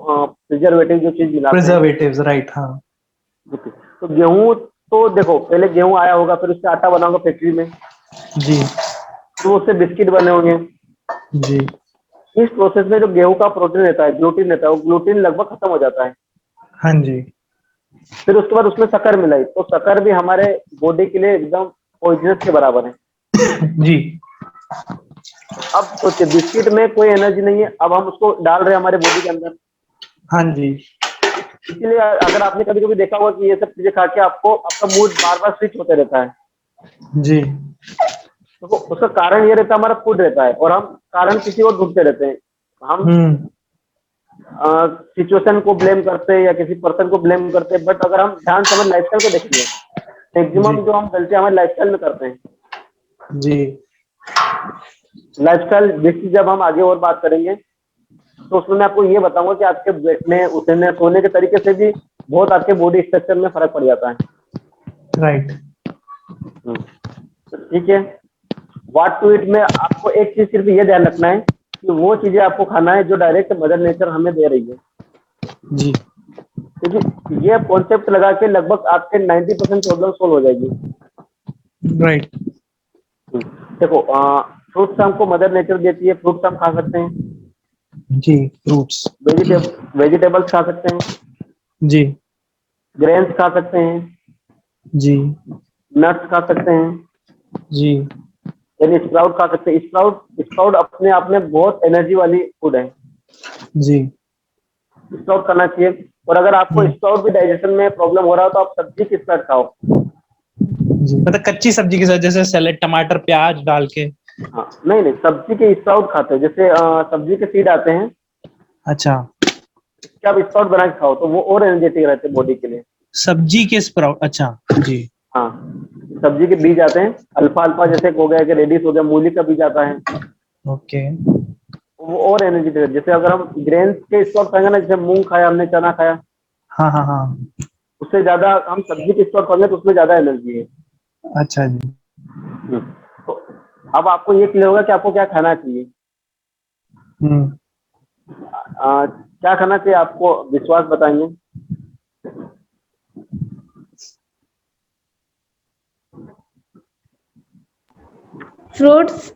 प्रिजर्वेटिव जो चीज मिलाते हैं। Preservatives, right. हाँ। ओके। तो गेहूं, तो देखो पहले गेहूं आया होगा, फिर उससे आटा बना होगा फैक्ट्री में, जी। तो उससे बिस्किट बने होंगे। जी। इस प्रोसेस में जो गेहूं का प्रोटीन रहता है, ग्लूटीन रहता है, वो ग्लूटीन लगभग खत्म हो जाता है। हाँ जी। फिर उसके बाद उसमें शक्कर मिलाई, तो शक्कर भी हमारे बॉडी के लिए एकदम पॉइजनस के बराबर है। जी। अब सोचिए, बिस्किट में कोई एनर्जी नहीं है, अब हम उसको डाल रहे हैं हमारे बॉडी के अंदर। हाँ जी। इसीलिए अगर आपने कभी कभी देखा होगा कि ये सब चीजें खा के आपको आपका मूड बार बार स्विच होते रहता है, जी। तो उसका कारण ये रहता है, हमारा फूड रहता है, और हम कारण किसी और ढूंढते रहते हैं। हम सिचुएशन को ब्लेम करते हैं या किसी पर्सन को ब्लेम करते हैं, बट अगर हम ध्यान से हमारे लाइफस्टाइल को देखेंगे, जी। मैक्सिमम जो हम गलतियां हमारे लाइफस्टाइल में करते हैं। जी। लाइफस्टाइल जिसकी जब हम आगे और बात करेंगे, तो उसमें मैं आपको ये बताऊंगा कि आपके बैठने, उठने, सोने के तरीके से भी बहुत आपके बॉडी स्ट्रक्चर में फर्क पड़ जाता है। राइट। तो ठीक है, व्हाट टू ईट में आपको एक चीज सिर्फ ये ध्यान रखना है कि वो चीजें आपको खाना है जो डायरेक्ट मदर नेचर हमें दे रही है। जी। क्योंकि ये कॉन्सेप्ट लगा के लगभग आपके 90% प्रॉब्लम सोल्व हो जाएगी। राइट। देखो, फ्रूट्स हमको मदर नेचर देती है, फ्रूट्स हम खा सकते हैं, जी। फ्रूट्स। वेजिटेबल्स खा सकते हैं, जी। ग्रेन्स खा सकते हैं, जी। नट्स खा सकते हैं, जी। यानी स्प्राउट खा सकते हैं। स्प्राउट स्प्राउट अपने आप में बहुत एनर्जी वाली फूड है, जी। स्प्राउट खाना चाहिए। और अगर आपको स्प्राउट भी डाइजेशन में प्रॉब्लम हो रहा हो, तो आप सब्जी के साथ खाओ। जी, मतलब कच्ची सब्जी के साथ, जैसे सैलेड, टमाटर, प्याज डाल के। हाँ, नहीं नहीं, सब्जी के स्प्राउट खाते हैं, जैसे सब्जी के सीड आते हैं, अच्छा। इसके आप स्प्राउट बना के खाओ, तो वो और एनर्जेटिक रहते हैं बॉडी के लिए। सब्जी के स्प्राउट, अच्छा। जी। हाँ, सब्जी के बीज आते हैं, अल्फा अल्फा जैसे हो गया कि रेडिस हो गया, मूली का बीज आता है, ओके। वो और एनर्जेटिक है। जैसे अगर हम ग्रेन्स के स्प्राउट खाएंगे ना, जैसे मूंग खाया हमने, चना खाया, हाँ हाँ हाँ। उससे ज्यादा हम सब्जी के स्प्राउट खाएंगे तो उसमें ज्यादा एनर्जी है। अच्छा जी। तो अब आपको ये क्लियर होगा कि आपको क्या खाना चाहिए। हम्म। क्या खाना चाहिए आपको, विश्वास बताएंगे। फ्रूट्स।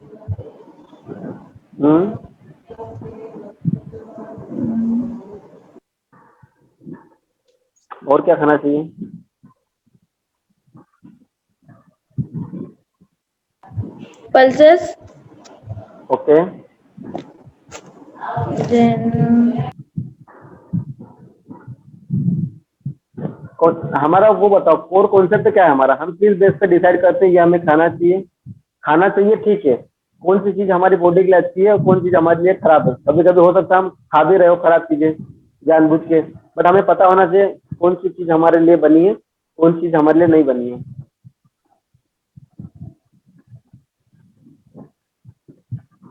और क्या खाना चाहिए? पल्सेस। ओके। देन हमारा वो बताओ, कोर कॉन्सेप्ट क्या है हमारा, हम किस बेस पे डिसाइड करते हैं ये हमें खाना चाहिए। खाना चाहिए, ठीक है, कौन सी चीज हमारी बॉडी के लिए अच्छी है और कौन चीज हमारे लिए खराब है। कभी कभी हो सकता है हम खा भी रहे हो खराब चीजें जानबूझ के, बट हमें पता होना चाहिए कौन सी चीज हमारे लिए बनी है, कौन चीज हमारे लिए नहीं बनी है।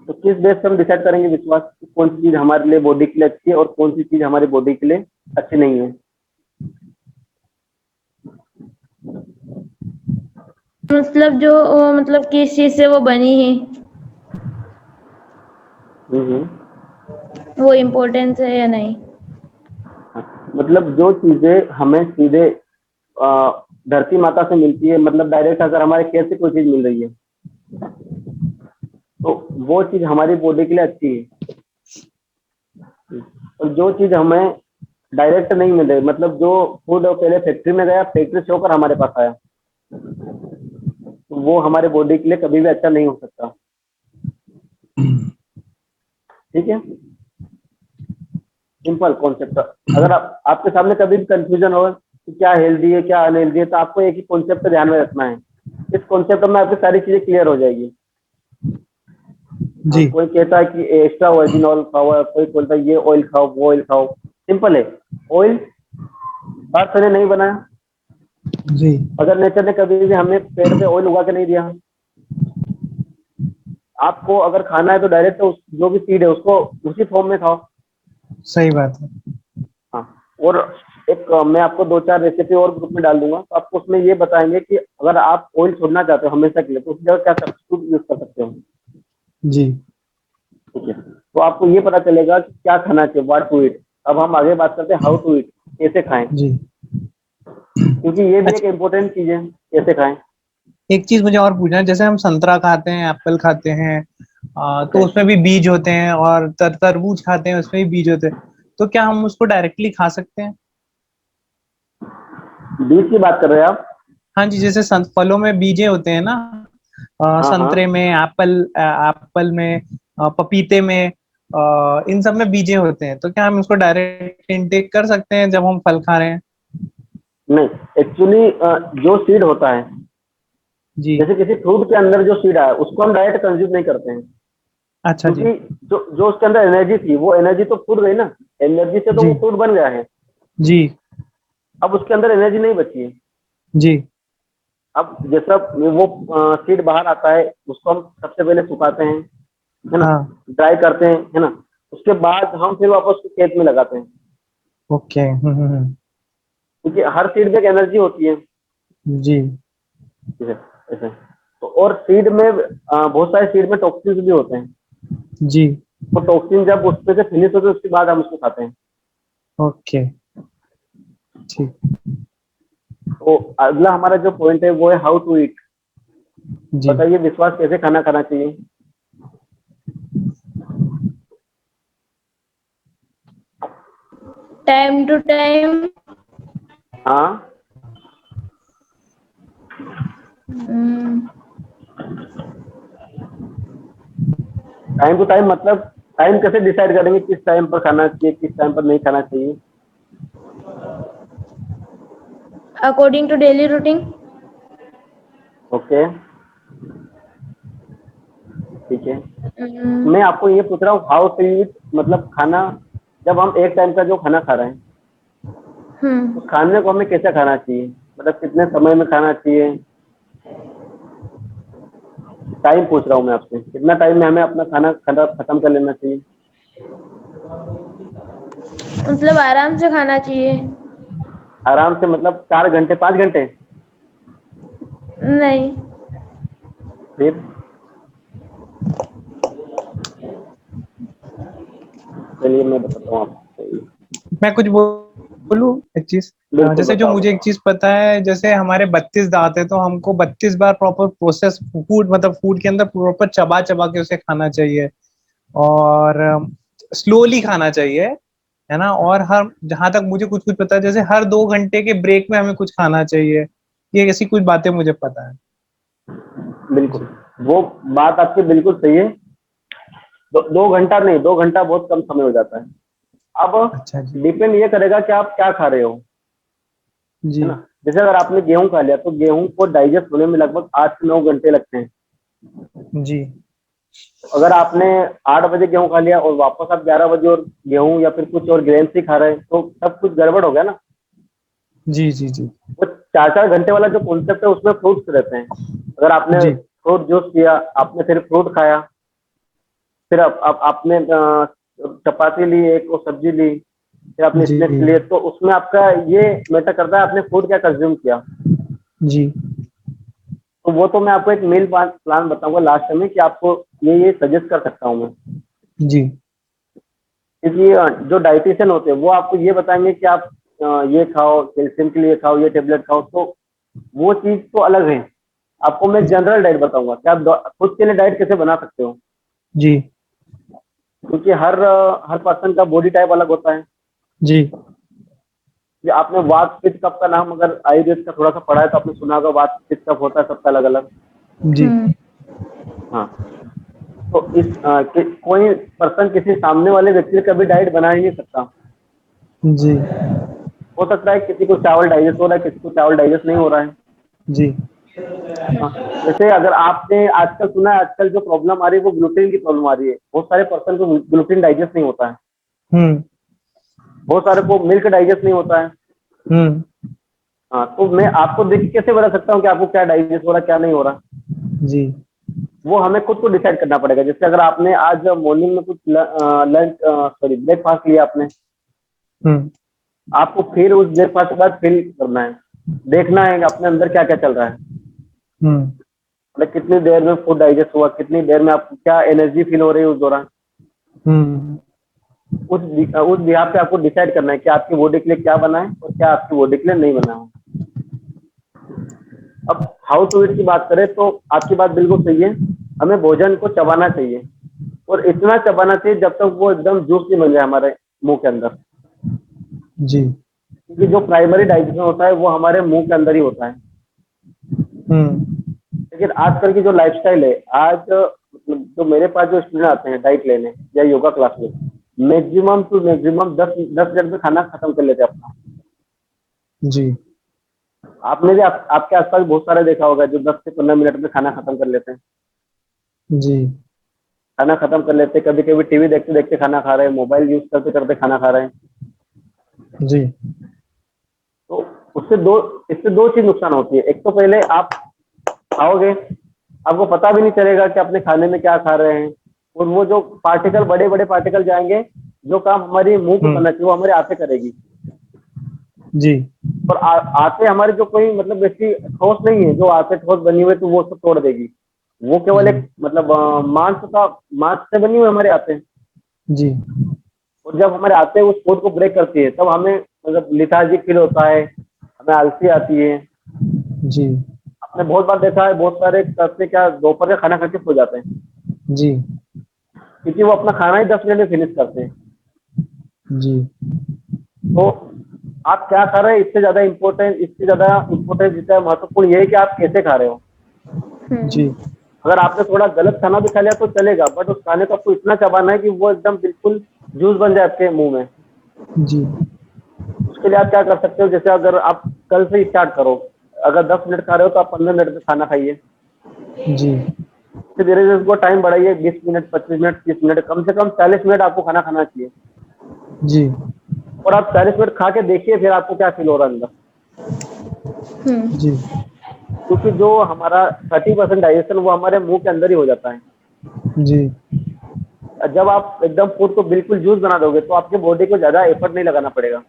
तो किस बेस पे हम डिसाइड करेंगे विश्वास, कौन सी चीज हमारे लिए बॉडी के लिए अच्छी है और कौन सी चीज हमारी बॉडी के लिए अच्छी नहीं है। मतलब जो वो मतलब किस चीज से वो बनी है, हम्म। वो इम्पोर्टेंस है या नहीं। मतलब जो चीजें हमें सीधे धरती माता से मिलती है, मतलब डायरेक्ट अगर हमारे खेत से कोई चीज मिल रही है तो वो चीज हमारी बॉडी के लिए अच्छी है। और जो चीज हमें डायरेक्ट नहीं मिल रही, मतलब जो फूड पहले फैक्ट्री में गया, फैक्ट्री से होकर हमारे पास आया, तो वो हमारे बॉडी के लिए कभी भी अच्छा नहीं हो सकता। ठीक है, सिंपल कॉन्सेप्ट। अगर आपके सामने कभी भी कंफ्यूजन हो कि क्या हेल्दी है क्या अनहेल्दी है, तो आपको एक ही कॉन्सेप्ट ध्यान में रखना है। इस कॉन्सेप्ट में आपकी सारी चीजें क्लियर हो जाएगी। जी कोई कहता है कि एक्स्ट्रा वर्जिन ऑयल खाओ, कोई बोलता है ये ऑयल खाओ वो ऑयल खाओ। सिंपल है, ऑयल बात ने नहीं बनाया। जी अगर नेचर ने कभी भी हमें पेड़ पे ऑयल उगा के नहीं दिया, आपको अगर खाना है तो डायरेक्ट जो भी सीड है उसको उसी फॉर्म में खाओ। सही बात है। हाँ, और एक मैं आपको 2-4 रेसिपी और ग्रुप में डाल दूंगा, तो आपको उसमें ये बताएंगे कि अगर आप ऑयल छोड़ना चाहते हो हमेशा के लिए, तो उस जगह क्या सब्स्टिट्यूट यूज कर सकते हो। जी ठीक है, तो आपको ये पता चलेगा कि क्या खाना चाहिए, व्हाट टू ईट। अब हम आगे बात करते हैं हाउ टू ईट, कैसे खाएं, जी। क्योंकि ये भी एक अच्छा, इम्पोर्टेंट चीज है, कैसे खाएं। एक चीज मुझे और पूछना है, जैसे हम संतरा खाते हैं, एप्पल खाते हैं, तो ओके, उसमें भी बीज होते हैं, और तरबूज खाते हैं उसमें भी बीज होते हैं, तो क्या हम उसको डायरेक्टली खा सकते हैं? बीज की बात कर रहे हैं आप? हाँ जी, जैसे फलों में बीजे होते हैं ना, हाँ हाँ, संतरे में, एप्पल में, पपीते में, इन सब में बीजे होते हैं, तो क्या हम उसको डायरेक्ट इनटेक कर सकते हैं जब हम फल खा रहे हैं? नहीं, एक्चुअली जो सीड होता है, जी। जैसे किसी फ्रूट के अंदर जो सीड है उसको हम डायरेक्ट कंज्यूम नहीं करते हैं, अच्छा जी। क्योंकि जो जो उसके अंदर एनर्जी थी वो एनर्जी तो फूड गई ना, एनर्जी से तो जी वो फूड बन गया है। जी अब उसके अंदर एनर्जी नहीं बची है। जी। अब जैसा वो सीड बाहर आता है उसको हम सबसे पहले सुखाते हैं, है ना, हाँ। ड्राई करते हैं, है ना, उसके बाद हम फिर वापस उसको खेत में लगाते हैं, ओके। क्योंकि हर सीड में एक एनर्जी होती है। जी ठीक है, ऐसे तो। और सीड में बहुत सारे सीड में टॉक्सिन्स भी होते हैं। जी। वो टॉक्सिन जब उसमें से फिनिश होते हैं उसके बाद हम उसको खाते हैं। ओके। ठीक। तो अगला हमारा जो पॉइंट है वो है हाउ टू ईट। जी। बताइए, विश्वास कैसे खाना खाना चाहिए। Time to time. हाँ, टाइम टू टाइम मतलब टाइम कैसे डिसाइड करेंगे किस टाइम पर खाना चाहिए किस टाइम पर नहीं खाना चाहिए। According to daily routine. Okay, ठीक है। मैं आपको ये पूछ रहा हूँ हाउ टू ईट, मतलब खाना, जब हम एक टाइम का जो खाना खा रहे हैं तो खाने को हमें कैसे खाना चाहिए, मतलब कितने समय में खाना चाहिए। टाइम पूछ रहा हूँ मैं आपसे, कितना टाइम में हमें अपना खाना खाना खत्म कर लेना चाहिए। मतलब आराम से खाना चाहिए। आराम से मतलब 4 घंटे 5 घंटे? नहीं। फिर चलिए मैं बताता हूँ आपको। मैं कुछ बोलूं एक चीज? बिल्कुल, जैसे जो बताओ मुझे एक बताओ। चीज पता है, जैसे हमारे 32 दांत है, तो हमको 32 बार प्रॉपर प्रोसेस फूड, मतलब फूड के अंदर प्रॉपर चबा चबा के उसे खाना चाहिए, और स्लोली खाना चाहिए, है ना। और हर, जहां तक मुझे कुछ कुछ पता है, जैसे हर 2 घंटे के ब्रेक में हमें कुछ खाना चाहिए, ये ऐसी कुछ बातें मुझे पता है। बिल्कुल, जी। वो बात आपकी बिल्कुल सही है। 2 घंटा नहीं, 2 घंटा बहुत कम समय हो जाता है। अब अच्छा जी। डिपेंड ये करेगा कि आप क्या खा रहे हो, जी है ना। जैसे अगर आपने गेहूं खा लिया तो गेहूं को डाइजेस्ट होने में लगभग 8 से 9 घंटे लगते हैं। जी अगर आपने 8 बजे गेहूं खा लिया और वापस आप 11 बजे और गेहूं या फिर कुछ और ग्रेन ही खा रहे हैं तो सब कुछ गड़बड़ हो गया ना। जी जी जी वो 4-4 घंटे वाला जो कॉन्सेप्ट है उसमें फ्रूट्स रहते हैं। अगर आपने जी फ्रूट जूस किया, आपने फिर फ्रूट खाया, फिर आपने चपाती ली, एक और सब्जी ली, फिर आपने जी स्नैक्स लिए, तो उसमें आपका ये मैटर करता है आपने फूड क्या कंज्यूम किया। जी तो वो तो मैं आपको एक मील प्लान बताऊंगा लास्ट में कि आपको ये सजेस्ट कर सकता हूँ मैं। जी क्योंकि जो डाइटिशियन होते हैं वो आपको ये बताएंगे कि आप ये खाओ, कैल्शियम के लिए खाओ, ये टेबलेट खाओ, तो वो चीज तो अलग है। आपको मैं जनरल डाइट बताऊंगा कि आप खुद के लिए डाइट कैसे बना सकते हो, जी क्योंकि हर पर्सन का बॉडी टाइप अलग होता है। जी ये आपने वात पित्त कफ का नाम अगर आयुर्वेद का थोड़ा सा पढ़ा है तो आपने सुना होगा, वात पित्त कफ होता है सबका अलग अलग। जी हाँ, तो कोई पर्सन किसी सामने वाले व्यक्ति का भी डाइट बना ही नहीं सकता। जी हो सकता है किसी को चावल डाइजेस्ट हो रहा है, किसी को चावल डाइजेस्ट नहीं हो रहा है। जी हाँ, जैसे अगर आपने आजकल सुना है, आजकल जो प्रॉब्लम आ रही है वो ग्लूटेन की प्रॉब्लम आ रही है। बहुत सारे पर्सन को ग्लूटेन डाइजेस्ट नहीं होता है, हम्म बहुत सारे को मिल्क डाइजेस्ट नहीं होता है। हम्म हाँ, तो मैं आपको देख के कैसे बता सकता हूँ कि आपको क्या डाइजेस्ट हो रहा है, क्या नहीं हो रहा। जी वो हमें खुद को डिसाइड करना पड़ेगा। जैसे अगर आपने आज मॉर्निंग में कुछ लंच सॉरी ब्रेकफास्ट लिया आपने, हम्म आपको फिर उस ब्रेकफास्ट के बाद फील करना है, देखना है कि अपने अंदर क्या क्या चल रहा है, हम्म मतलब कितनी देर में फूड डाइजेस्ट हुआ, कितनी देर में आपको क्या एनर्जी फील हो रही है उस दौरान। हम्म उस बिहाफ पे आपको डिसाइड करना है कि आपकी बॉडी के लिए क्या बना है और क्या आपकी बॉडी के लिए नहीं बना है। अब हाउ टू ईट की बात करें तो आपकी बात बिल्कुल सही है, हमें भोजन को चबाना चाहिए और इतना चबाना चाहिए जब तक वो एकदम जूस नहीं बन जाए हमारे मुंह के अंदर, जी क्योंकि जो प्राइमरी डाइजेशन होता है वो हमारे मुंह के अंदर ही होता है। लेकिन आजकल की जो लाइफस्टाइल है, आज मतलब जो मेरे पास जो स्टूडेंट आते हैं डाइट लेने या योगा क्लास में, मैक्सिमम टू मैक्सिमम 10 मिनट में खाना खत्म कर लेते हैं अपना। जी आपने भी आपके आसपास बहुत सारे देखा होगा जो 10 से 15 मिनट में खाना खत्म कर लेते हैं। जी खाना खत्म कर लेते हैं, कभी कभी टीवी देखते देखते खाना खा रहे हैं, मोबाइल यूज करते करते खाना खा रहे हैं। जी तो इससे दो चीज नुकसान होती है। एक तो पहले आप खाओगे, आपको पता भी नहीं चलेगा कि अपने खाने में क्या खा रहे हैं, और वो जो पार्टिकल बड़े बड़े पार्टिकल जाएंगे, जो काम हमारी मुंह को करना चाहिए वो हमारे आंतें करेगी। जी और आते हमारे जो कोई मतलब ऐसी ठोस नहीं है, जो आते ठोस बनी हुई तो वो सब तोड़ देगी। वो केवल एक मतलब मांस से बनी हुई हमारे आते। जी और जब हमारे आते उस कोड को ब्रेक करती है तब हमें मतलब लिथार्जिक फील होता है, हमें आलसी आती है। जी आपने बहुत बार देखा है, बहुत सारे करते क्या दोपहर का खाना खा के सो जाते हैं, जी क्योंकि वो अपना खाना ही 10 मिनट में फिनिश करते हैं। जी तो आप क्या खा रहे हैं इससे ज्यादा इम्पोर्टेंट जितना महत्वपूर्ण ये है कि आप कैसे खा रहे हो। जी अगर आपने थोड़ा गलत खाना भी खा लिया तो चलेगा, बट उस खाने को आपको इतना चबाना है कि वो एकदम बिल्कुल जूस बन जाए आपके मुंह में। जी उसके लिए आप क्या कर सकते हो, जैसे अगर आप कल से स्टार्ट करो, अगर 10 मिनट खा रहे हो तो आप 15 मिनट में खाना खाइए। जी फिर धीरे धीरे उसको टाइम बढ़ाइए, 20 मिनट, 25 मिनट, 30 मिनट, कम से कम 40 मिनट आपको खाना खाना चाहिए। जी और आप 40 मिनट खा के देखिए फिर आपको क्या फील हो रहा है अंदर। जी क्योंकि जो हमारा 30% डाइजेशन वो हमारे मुंह के अंदर ही हो जाता है। जी जब आप एकदम फूड को बिल्कुल जूस बना दोगे तो आपके बॉडी को ज्यादा एफर्ट नहीं लगाना पड़ेगा।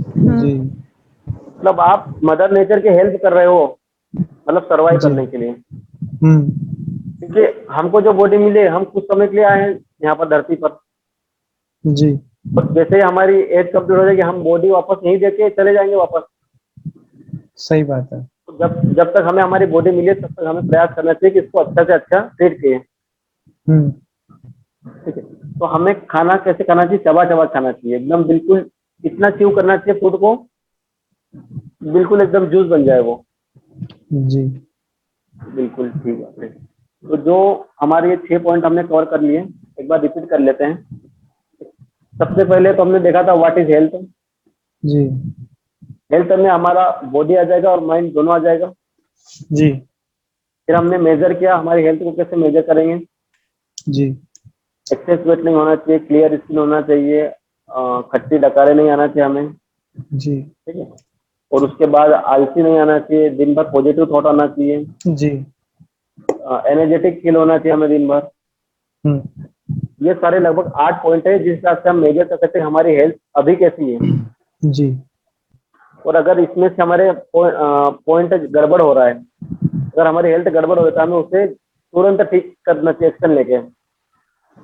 जी मतलब आप मदर नेचर के हेल्प कर रहे हो, मतलब सर्वाइव जी करने के लिए। हम्म क्योंकि हमको जो बॉडी मिले, हम कुछ समय के लिए आए हैं यहाँ पर धरती पर, जी और जैसे ही हमारी एज कंप्लीट हो जाएगी हम बॉडी वापस यहीं देके चले जाएंगे वापस। सही बात है। तो जब तक हमें हमारी बॉडी मिले तब तक हमें प्रयास करना चाहिए कि इसको अच्छा से अच्छा ट्रीट किए। हम्म ठीक है, तो हमें खाना कैसे खाना चाहिए, चबा चबा खाना चाहिए, एकदम बिल्कुल इतना च्यू करना चाहिए फूड को, बिल्कुल एकदम जूस बन जाए वो। जी बिल्कुल ठीक है। तो जो हमारे ये 6 पॉइंट हमने कवर कर लिए, एक बार रिपीट कर लेते हैं। सबसे पहले तो हमने देखा था व्हाट इज हेल्थ। जी हेल्थ में हमारा बॉडी आ जाएगा और माइंड दोनों आ जाएगा। जी फिर हमने मेजर किया हमारी हेल्थ को कैसे मेजर करेंगे। जी एक्सेस वेट नहीं होना चाहिए, क्लियर स्किन होना चाहिए, खट्टी डकारे नहीं आना चाहिए हमें। जी ठीक है, और उसके बाद आलसी नहीं आना चाहिए, दिन भर पॉजिटिव थॉट आना चाहिए, जी एनर्जेटिक फील होना चाहिए हमें दिन भर। हम्म ये सारे लगभग 8 पॉइंट है जिस हिसाब से हम मेजर कर सकते हैं हमारी हेल्थ अभी कैसी है। जी और अगर इसमें से हमारे पॉइंट गड़बड़ हो रहा है, अगर हमारी हेल्थ गड़बड़ हो जाता है, हमें उसे तुरंत ठीक करना चाहिए एक्शन लेके।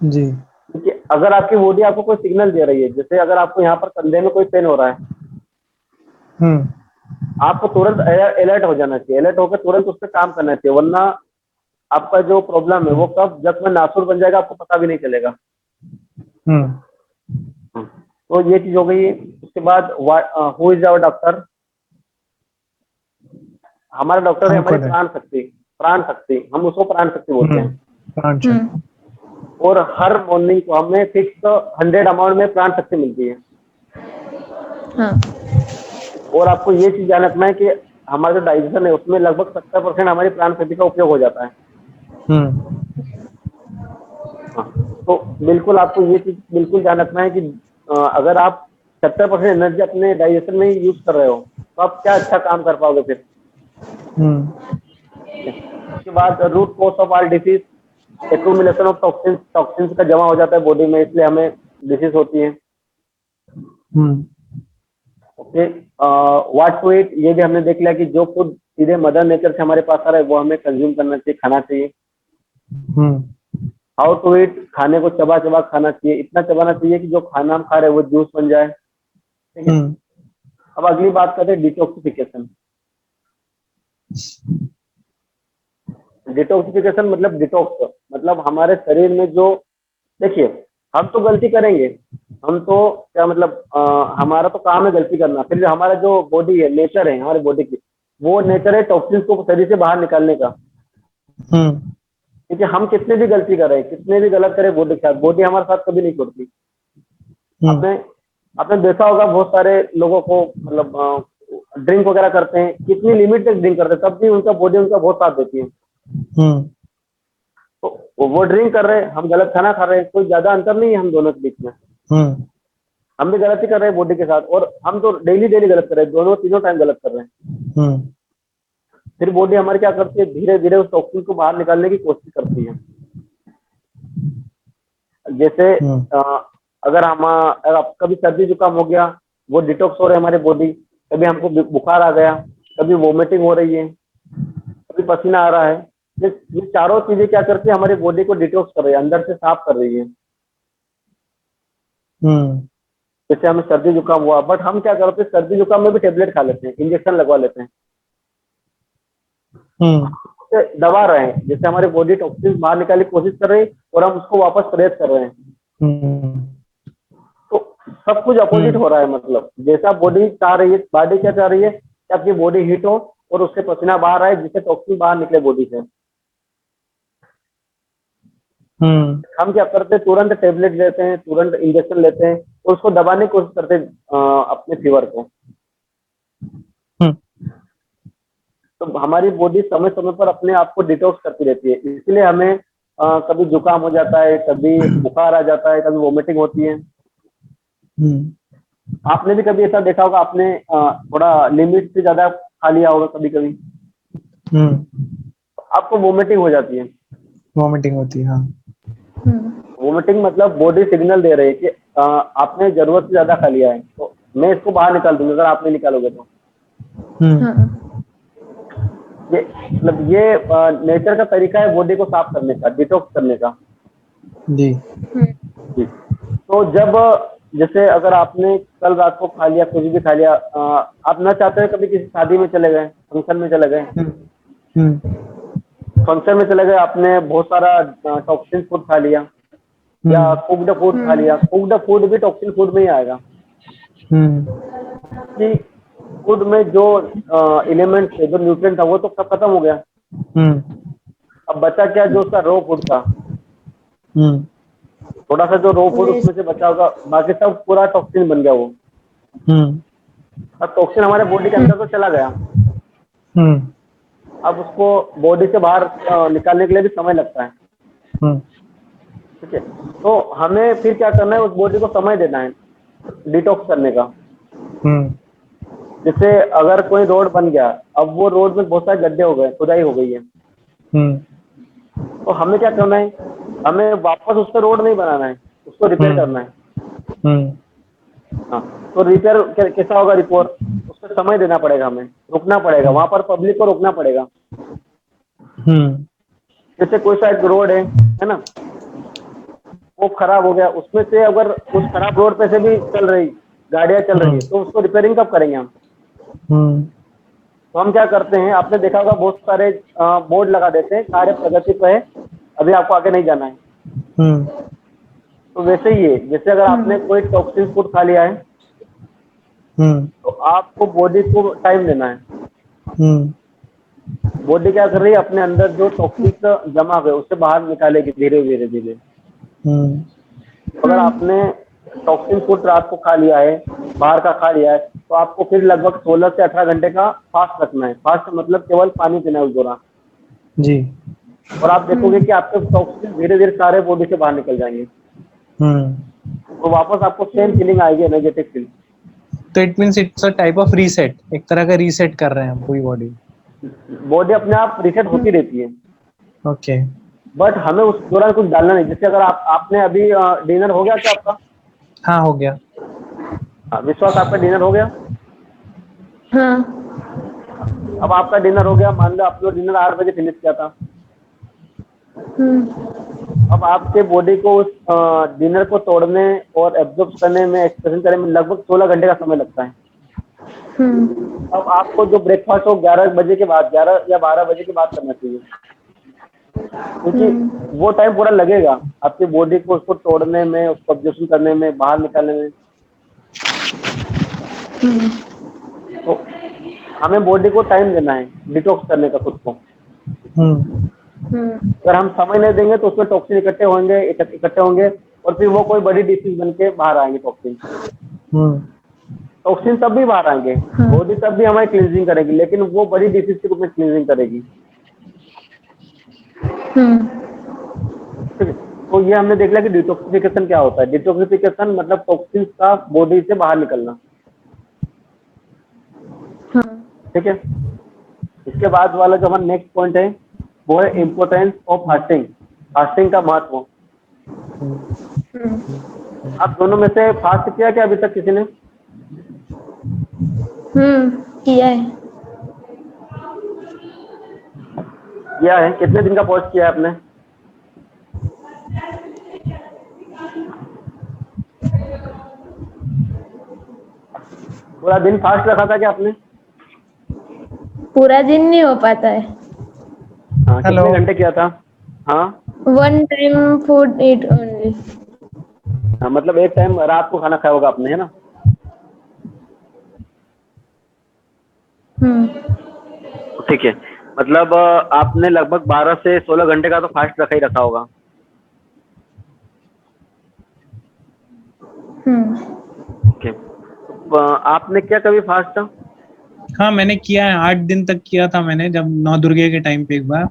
जी क्योंकि अगर आपकी बॉडी आपको कोई सिग्नल दे रही है, जैसे अगर आपको यहाँ पर कंधे में कोई पेन हो रहा है, आपको तुरंत अलर्ट हो जाना चाहिए, अलर्ट होकर तुरंत उस पर काम करना चाहिए, वरना आपका जो प्रॉब्लम है वो कब जख्म में नासूर बन जाएगा आपको पता भी नहीं चलेगा। तो ये चीज हो गई। उसके बाद हु इज आवर डॉक्टर? हमारा डॉक्टर है हमारी प्राण शक्ति, प्राण शक्ति, हम उसको प्राण शक्ति बोलते हैं। और हर मॉर्निंग को हमें फिक्स 100 अमाउंट में प्राण शक्ति मिलती है। और आपको ये चीज ध्यान रखना है कि हमारा जो डाइजेशन है उसमें लगभग 70% हमारी प्राण शक्ति का उपयोग हो जाता है। तो बिल्कुल आपको ये चीज बिल्कुल ध्यान रखना है कि अगर आप 70% एनर्जी अपने डाइजेशन में ही यूज कर रहे हो तो आप क्या अच्छा काम कर पाओगे फिर। उसके बाद root cause of all disease, accumulation of toxins, toxins का जमा हो जाता है बॉडी में, इसलिए हमें डिसीज होती है। ओके, व्हाट टू ईट, ये भी हमने देख लिया कि जो फूड सीधे मदर नेचर से हमारे पास आ रहा है वो हमें कंज्यूम करना चाहिए, खाना चाहिए। हाउ टू ईट, खाने को चबा चबा खाना चाहिए, इतना चबाना चाहिए कि जो खाना हम खा रहे हैं वो जूस बन जाए। ठीक है, अब अगली बात करते हैं डिटॉक्सिफिकेशन। डिटॉक्सिफिकेशन मतलब डिटॉक्स, मतलब हमारे शरीर में जो, देखिए हम तो गलती करेंगे, हम तो क्या मतलब हमारा तो काम है गलती करना, फिर हमारा जो बॉडी है, नेचर है हमारी बॉडी की, वो नेचर है टॉक्सिन्स को शरीर से बाहर निकालने का। क्योंकि हम कितने भी गलती करें, कितने भी गलत करें बॉडी के साथ, बॉडी हमारे साथ कभी नहीं छोड़ती। आपने देखा होगा बहुत सारे लोगों को, मतलब ड्रिंक वगैरह करते हैं, कितनी लिमिट तक ड्रिंक करते हैं, तब भी उनका बॉडी उनका बहुत साथ देती है। तो वो ड्रिंक कर रहे हैं, हम गलत खाना खा रहे हैं, कोई ज्यादा अंतर नहीं है हम दोनों के बीच में। हम भी गलती कर रहे हैं बॉडी के साथ, और हम तो डेली डेली गलत कर रहे हैं, दोनों तीनों टाइम गलत कर रहे हैं। फिर बॉडी हमारी क्या करती है, धीरे धीरे उस टॉक्सिन को बाहर निकालने की कोशिश करती है। जैसे अगर कभी सर्दी जुकाम हो गया, वो डिटॉक्स हो रहे हैं हमारी बॉडी, कभी हमको बुखार आ गया, कभी वोमिटिंग हो रही है, कभी पसीना आ रहा है, ये चारों चीजें क्या करती है, हमारी बॉडी को डिटॉक्स कर रही है, अंदर से साफ कर रही है। जैसे हमें सर्दी जुकाम हुआ, बट हम क्या करते हैं, सर्दी जुकाम में भी टेबलेट खा लेते हैं, इंजेक्शन लगवा लेते हैं, दबा रहे हैं, जैसे हमारी बॉडी टॉक्सिन बाहर निकालने की कोशिश कर रही है और हम उसको वापस प्रेस कर रहे हैं। तो सब कुछ अपोजिट हो रहा है, मतलब जैसा बॉडी चाह रही है, बॉडी क्या चाह रही है कि आपकी बॉडी हीट हो और उससे पसीना बाहर आए, जिससे टॉक्सिन बाहर निकले बॉडी से। हम क्या करते हैं, तुरंत टेबलेट लेते हैं, तुरंत इंजेक्शन लेते हैं और उसको दबाने की कोशिश करते हैं अपने फीवर को। तो हमारी बॉडी समय समय पर अपने आप को डिटॉक्स करती रहती है, इसलिए हमें कभी जुकाम हो जाता है, कभी बुखार आ जाता है, कभी वोमिटिंग होती है। आपने भी कभी ऐसा देखा होगा, आपने थोड़ा लिमिट से ज्यादा खा लिया होगा कभी कभी, आपको वोमिटिंग हो जाती है। वोमिटिंग होती है, हाँ। वोमिटिंग मतलब बॉडी सिग्नल दे रही है कि आपने जरूरत से ज्यादा खा लिया है, तो मैं इसको बाहर निकाल दूंगा, अगर आप नहीं निकालोगे तो। ये मतलब ये नेचर का तरीका है बॉडी को साफ करने का, डिटॉक्स करने का। जी। तो जब जैसे अगर आपने कल रात को खा लिया, कुछ भी खा लिया, आप न चाहते हुए कभी किसी शादी में चले गए, फंक्शन में चले गए, फंक्शन में चले गए, आपने बहुत सारा टॉक्सिन फूड खा लिया या कुक्ड फूड खा लिया, कुक्ड फूड भी टॉक्सिन फूड में ही आएगा। कि फूड में जो एलिमेंट थे, जो न्यूट्रिएंट था, वो तो सब खत्म हो गया। अब बचा क्या, जो उसका रॉ फूड था, थोड़ा सा जो रॉ फूड उसमें से बचा होगा, बाकी सब पूरा टॉक्सिन बन गया वो। अब टॉक्सिन हमारे बॉडी के अंदर तो चला गया, अब उसको बॉडी से बाहर निकालने के लिए भी समय लगता है। ठीक है, तो हमें फिर क्या करना है, उस बॉडी को समय देना है डिटॉक्स करने का। जैसे अगर कोई रोड बन गया, अब वो रोड में बहुत सारे गड्ढे हो गए, खुदाई हो गई है, तो हमें क्या करना है, हमें वापस उस पर रोड नहीं बनाना है, उसको रिपेयर करना है। हाँ, तो रिपेयर कैसा होगा, रिपोर्ट उस पर समय देना पड़ेगा, हमें रुकना पड़ेगा, वहां पर पब्लिक को रोकना पड़ेगा। जैसे कोई सा एक रोड है ना, वो खराब हो गया, उसमें से अगर उस खराब रोड पे से भी चल रही गाड़ियां चल रही है, तो उसको रिपेयरिंग कब करेंगे हम? हम्म तो हम क्या करते हैं, आपने देखा होगा बहुत सारे बोर्ड लगा देते हैं, कार्य प्रगति पे है, अभी आपको आगे नहीं जाना है। हम्म तो वैसे ही है, जैसे अगर आपने कोई टॉक्सिन फूड खा लिया है हम्म तो आपको बॉडी को टाइम देना है। हम्म बॉडी क्या कर रही है, अपने अंदर जो टॉक्सिक जमा हुए उससे बाहर निकालेगी धीरे धीरे धीरे। हम्म अगर आपने टॉक्सिन फूड रात को खा लिया है, बाहर का खा लिया है, तो आपको फिर लगभग 16 से 18 घंटे का फास्ट रखना है। फास्ट मतलब केवल पानी पीना है उस दौरान। जी। और आप देखोगे कि आपके टॉक्सिन धीरे धीरे सारे बॉडी से बाहर निकल जाएंगे, हम्म तो वापस आपको सेम फीलिंग आएगी, एनर्जेटिक फीलिंग। तो it means it's a type of reset, एक तरह का रीसेट कर रहे हैं हम पूरी बॉडी। बॉडी अपने आप रिसेट होती रहती है, ओके। बट हमें उस दौरान कुछ डालना नहीं। जैसे अगर आपने अभी डिनर हो गया क्या आपका? हाँ हो गया। विश्वास, आपका डिनर हो गया? हाँ। अब आपका डिनर हो गया, मान लो आपने डिनर 8 बजे फिनिश किया था। अब आपके बॉडी को उस डिनर को तोड़ने और एब्जॉर्ब करने में, एक्सप्रेशन करने में लगभग 16 घंटे का समय लगता है। अब आपको जो ब्रेकफास्ट हो 11 बजे के बाद, 11 या 12 बजे के बाद करना चाहिए, क्योंकि वो टाइम पूरा लगेगा आपकी बॉडी को उसको तोड़ने में, उसको एब्जॉर्प्शन करने में, बाहर निकालने में। तो हमें बॉडी को टाइम देना है डिटॉक्स करने का खुद को। हम्म अगर हम समय नहीं देंगे तो उसमें टॉक्सिन इकट्ठे होंगे और फिर वो कोई बड़ी डिसीज बन के बाहर आएंगे। हम्म टॉक्सिन तब भी बाहर आएंगे, बॉडी तब भी हमारी क्लींजिंग करेगी, लेकिन वो बड़ी डिसीज के रूप में क्लींजिंग करेगी। ठीक है, तो ये हमने देख लिया कि डिटॉक्सिफिकेशन क्या होता है। डिटॉक्सिफिकेशन मतलब टॉक्सिन का बॉडी से बाहर निकलना। ठीक है, इसके बाद वाला जो हमारा नेक्स्ट पॉइंट है वो है इम्पोर्टेंस ऑफ फास्टिंग। फास्टिंग का महत्व। आप दोनों में से फास्ट किया क्या अभी तक किसी ने? किया है। किया है? कितने दिन का फास्ट किया है आपने? पूरा दिन फास्ट रखा था क्या आपने? पूरा दिन नहीं हो पाता है। हाँ, कितने घंटे किया था? हाँ, 1 टाइम फूड ईट ओनली। हाँ, मतलब एक टाइम रात को खाना खाया होगा आपने, है ना? ठीक है, मतलब आपने लगभग 12 से 16 घंटे का तो फास्ट रखा ही रखा होगा। ओके, तो आपने क्या कभी फास्ट? हाँ मैंने किया है, 8 दिन तक किया था मैंने, जब नौ दुर्गे के टाइम पे एक बार।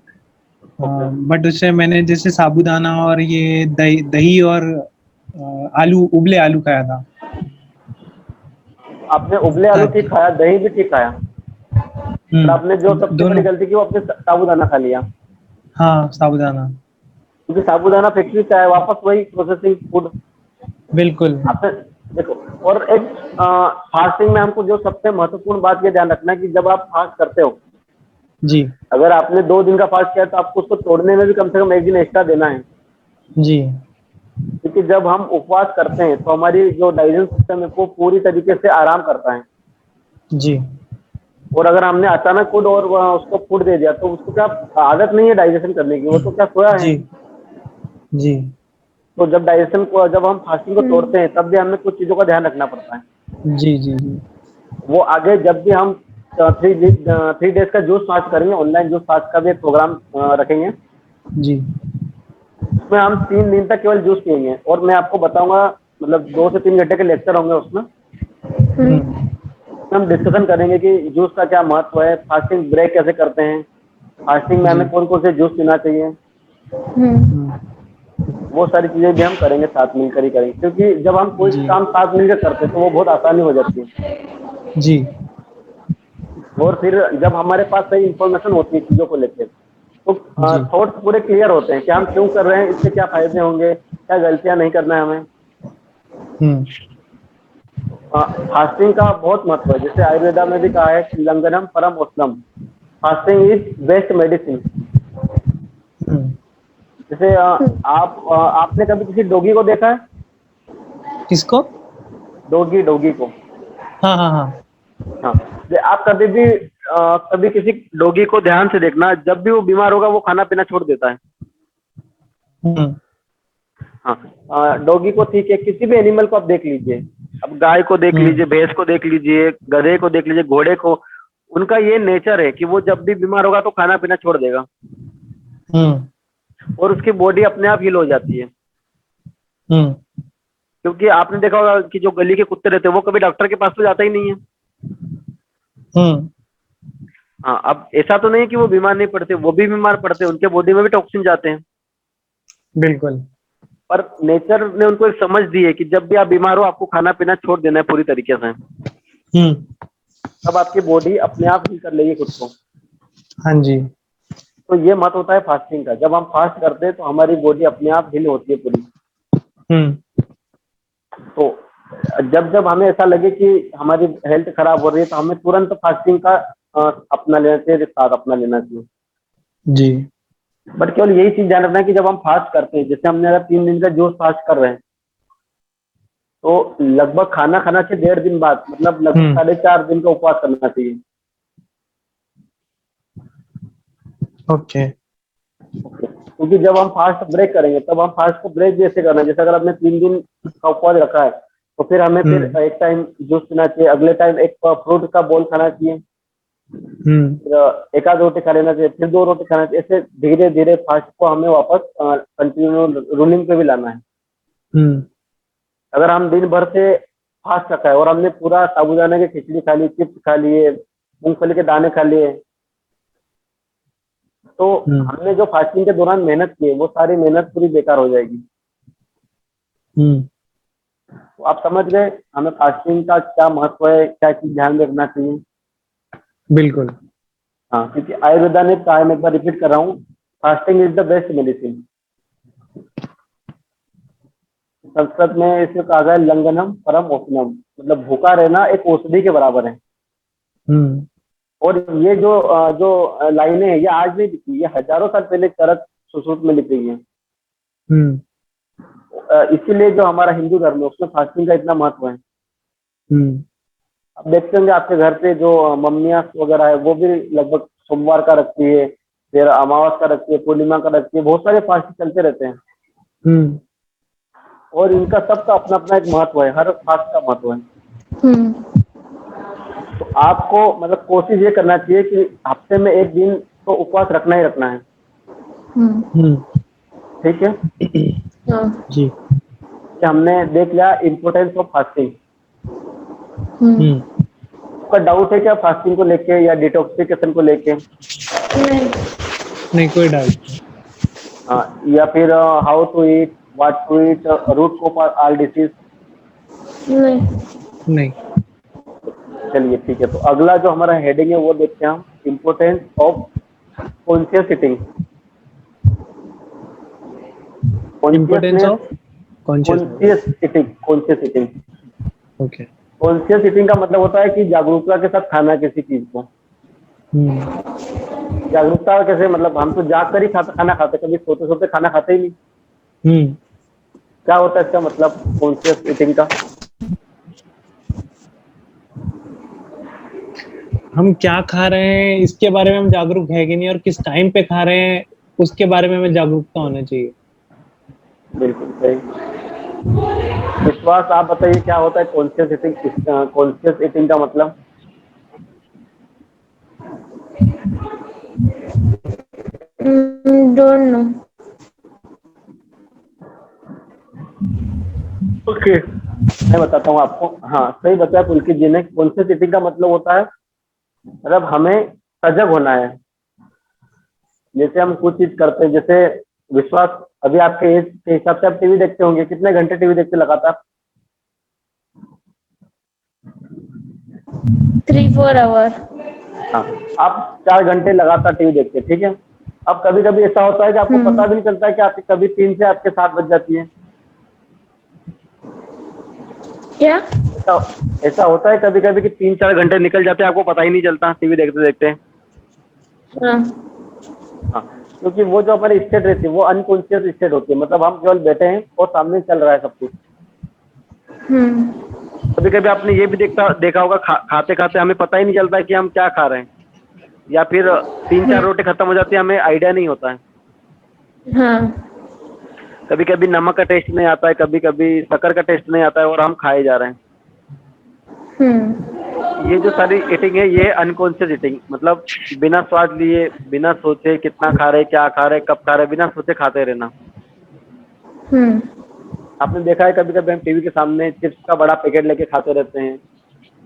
बट उससे मैंने जैसे साबूदाना और ये दही दही और आलू, उबले आलू खाया था। आपने उबले आलू ठीक खाया, दही भी ठीक खाया, पर आपने जो सबसे बड़ी दोनों। गलती की वो आपने साबूदाना खा लिया। हाँ साबूदाना। क्योंकि साबूदाना फैक्ट्री से आया, वापस वही प्रोसेसिंग फूड। बिल्कुल। आपने देखो, और एक फास्टिंग में हमको जो सबसे महत्वपूर्ण बात ये ध्यान रखना है कि जब आप फास्ट करते हो, जी अगर आपने 2 दिन का फास्ट किया तो आपको उसको तोड़ने में भी कम से कम 1 दिन एक्स्ट्रा देना है। जी क्योंकि जब हम उपवास करते हैं तो हमारी जो डाइजेशन सिस्टम है वो पूरी तरीके से आराम करता है। जी और अगर हमने अचानक फूड और उसको फूड दे दिया तो उसको क्या आदत नहीं है डाइजेशन करने की, वो तो क्या सोया है। जी जी तो जब डाइजेशन को, जब हम फास्टिंग को तोड़ते हैं तब भी हमें कुछ चीज़ों का ध्यान रखना पड़ता है। जी जी जी वो आगे जब भी हम 3 डेज का जूस फास्ट करेंगे, ऑनलाइन जूस फास्ट का भी एक प्रोग्राम रखेंगे, जी उसमें हम 3 दिन तक केवल जूस पियेंगे। और मैं आपको बताऊंगा, मतलब 2 से 3 घंटे के लेक्चर होंगे उसमें हम डिस्कशन करेंगे कि जूस का क्या महत्व है, फास्टिंग ब्रेक कैसे करते हैं, फास्टिंग में हमें कौन कौन से जूस पीना चाहिए। वो सारी चीजें भी हम करेंगे, साथ मिलकर ही करेंगे, क्योंकि जब हम कोई काम साथ मिलकर करते हैं तो वो बहुत आसानी हो जाती है। जी और फिर जब हमारे पास सही इंफॉर्मेशन होती है चीजों को लेकर, तो थॉट्स पूरे क्लियर होते हैं कि हम क्यों कर रहे हैं, इससे क्या फायदे होंगे, क्या गलतियां नहीं करना है हमें। फास्टिंग का बहुत महत्व है, जैसे आयुर्वेदा में भी कहा है कि लंगनम परम औषधम, फास्टिंग इज बेस्ट मेडिसिन। जैसे आपने कभी किसी डॉगी को देखा है? किसको? डॉगी को। हाँ हाँ हाँ हाँ, आप कभी भी कभी किसी डॉगी को ध्यान से देखना, जब भी वो बीमार होगा वो खाना पीना छोड़ देता है। हम्म हाँ, डॉगी को ठीक है, किसी भी एनिमल को आप देख लीजिए, अब गाय को देख लीजिए, भैंस को देख लीजिए, गधे को देख लीजिए, घोड़े को, उनका ये नेचर है कि वो जब भी बीमार होगा तो खाना पीना छोड़ देगा और उसकी बॉडी अपने आप हील हो जाती है। हम्म क्योंकि आपने देखा होगा कि जो गली के कुत्ते रहते हैं वो कभी डॉक्टर के पास तो जाता ही नहीं है। हम्म हाँ, अब ऐसा तो नहीं है कि वो बीमार नहीं पड़ते, वो भी बीमार पड़ते हैं, उनके बॉडी में भी टॉक्सिन जाते हैं। बिल्कुल। पर नेचर ने उनको एक समझ दी है कि जब भी आप बीमार हो आपको खाना पीना छोड़ देना है पूरी तरीके से, तब आपकी बॉडी अपने आप हील कर लेगी खुद को। हाँ जी। तो ये मत होता है फास्टिंग का, जब हम फास्ट करते हैं तो हमारी बॉडी अपने आप हील होती है पूरी। तो जब जब हमें ऐसा लगे कि हमारी हेल्थ खराब हो रही है तो हमें तुरंत फास्टिंग का अपना लेना चाहिए, साथ अपना लेना चाहिए जी। बट केवल यही चीज ध्यान रखना है कि जब हम फास्ट करते हैं, जैसे हमने अगर 3 दिन का जो फास्ट कर रहे हैं, तो लगभग खाना खाना चाहिए 1.5 दिन बाद, मतलब लगभग 4.5 दिन का उपवास करना चाहिए। ओके। क्योंकि जब हम फास्ट ब्रेक करेंगे तब हम फास्ट को ब्रेक जैसे करना है, जैसे अगर हमने 3 दिन का उपवास रखा है तो फिर हमें फिर एक टाइम जूस पीना चाहिए, अगले टाइम एक फ्रूट का बोल खाना चाहिए, एक आध रोटी खा लेना चाहिए, फिर 2 रोटी खाना चाहिए। ऐसे धीरे धीरे फास्ट को हमें वापस कंटिन्यू रूलिंग पे भी लाना है। अगर हम दिन भर से फास्ट रखा है और हमने पूरा साबूदाना की खिचड़ी खा ली, चिप्स खा लिए, मूंगफली के दाने खा लिए, तो हमने जो फास्टिंग के दौरान मेहनत की है वो सारी मेहनत पूरी बेकार हो जाएगी। तो आप समझ गए हमें फास्टिंग का क्या महत्व है, क्या चीज ध्यान रखना चाहिए। बिल्कुल। हाँ, क्योंकि आयुर्वेदा ने कहा है, मैं एक बार रिपीट कर रहा हूँ, fasting is the best medicine. Sanskrit में इसे कहा गया लंघनम परम औषधम, मतलब भूखा रहना एक औषधि के बराबर है। और ये जो लाइनें हैं ये आज नहीं लिखी, ये हजारों साल पहले चरक सुश्रुत में लिखी गई है। इसीलिए जो हमारा हिंदू धर्म है उसमें फास्टिंग का इतना महत्व है। अब देखते होंगे आपके घर पे जो मम्मियाँ वगैरह है वो भी लगभग सोमवार का रखती है, फिर अमावस का रखती है, पूर्णिमा का रखती है, बहुत सारे फास्ट चलते रहते हैं। और इनका सबका अपना अपना एक महत्व है, हर फास्ट का महत्व है। तो आपको मतलब कोशिश ये करना चाहिए कि हफ्ते में एक दिन तो उपवास रखना ही रखना है। ठीक है जी। हमने देख लिया इम्पोर्टेंस ऑफ फास्टिंग। आपका डाउट है क्या फास्टिंग को लेके या डिटॉक्सिफिकेशन को लेके? नहीं, कोई डाउट। हाँ, या फिर how to eat, what to eat, root cause all disease? नहीं। चलिए ठीक है, तो अगला जो हमारा हेडिंग है वो देखते हैं हम, importance of conscious eating. Importance of conscious eating. Okay. Conscious eating का मतलब होता है कि जागरूकता के साथ खाना किसी चीज को। जागरूकता कैसे, मतलब हम तो जाग कर ही खाना खाते, कभी सोते सोते खाना खाते ही नहीं। क्या होता है इसका मतलब कॉन्शियस ईटिंग का? हम क्या खा रहे हैं इसके बारे में हम जागरूक है कि नहीं, और किस टाइम पे खा रहे हैं उसके बारे में हमें जागरूकता होना चाहिए। बिल्कुल सही। विश्वास, आप बताइए क्या होता है कॉन्शियस ईटिंग? कॉन्शियस ईटिंग का मतलब? Don't know. ओके, मैं बताता हूँ आपको। हाँ, सही बताया पुलकित जी ने। कॉन्शियस ईटिंग का मतलब होता है मतलब हमें सजग होना है। जैसे हम कुछ चीज करते हैं, जैसे विश्वास, अभी आपके एज के हिसाब से आप टीवी देखते होंगे, कितने घंटे टीवी देखते लगातार? 3-4 आवर। हाँ, आप 4 घंटे लगातार टीवी देखते हैं, ठीक है। अब कभी कभी ऐसा होता है कि आपको पता भी नहीं चलता है कि आपकी कभी 3 से आपके 7 बज जाती है। क्या? ऐसा होता है कभी कभी कि 3-4 घंटे निकल जाते हैं, आपको पता ही नहीं चलता टीवी देखते देखते। हाँ, क्योंकि वो जो हमारी स्टेट रहती है वो अनकॉन्शियस स्टेट होती है, मतलब हम केवल बैठे हैं और सामने चल रहा है सब कुछ। कभी कभी आपने ये भी देखा होगा, खाते खाते हमें पता ही नहीं चलता कि हम क्या खा रहे हैं, या फिर 3-4 रोटी खत्म हो जाती है, हमें आइडिया नहीं होता है। हाँ। कभी कभी नमक का टेस्ट नहीं आता है, कभी कभी शक्कर का टेस्ट नहीं आता है, और हम खाए जा रहे हैं। ये जो सारी ईटिंग है, ये अनकॉन्शियस ईटिंग, मतलब बिना स्वाद लिए, बिना सोचे कितना खा रहे, क्या खा रहे, कब खा रहे, बिना सोचे खाते रहना। आपने देखा है कभी कभी हम टीवी के सामने चिप्स का बड़ा पैकेट लेके खाते रहते हैं,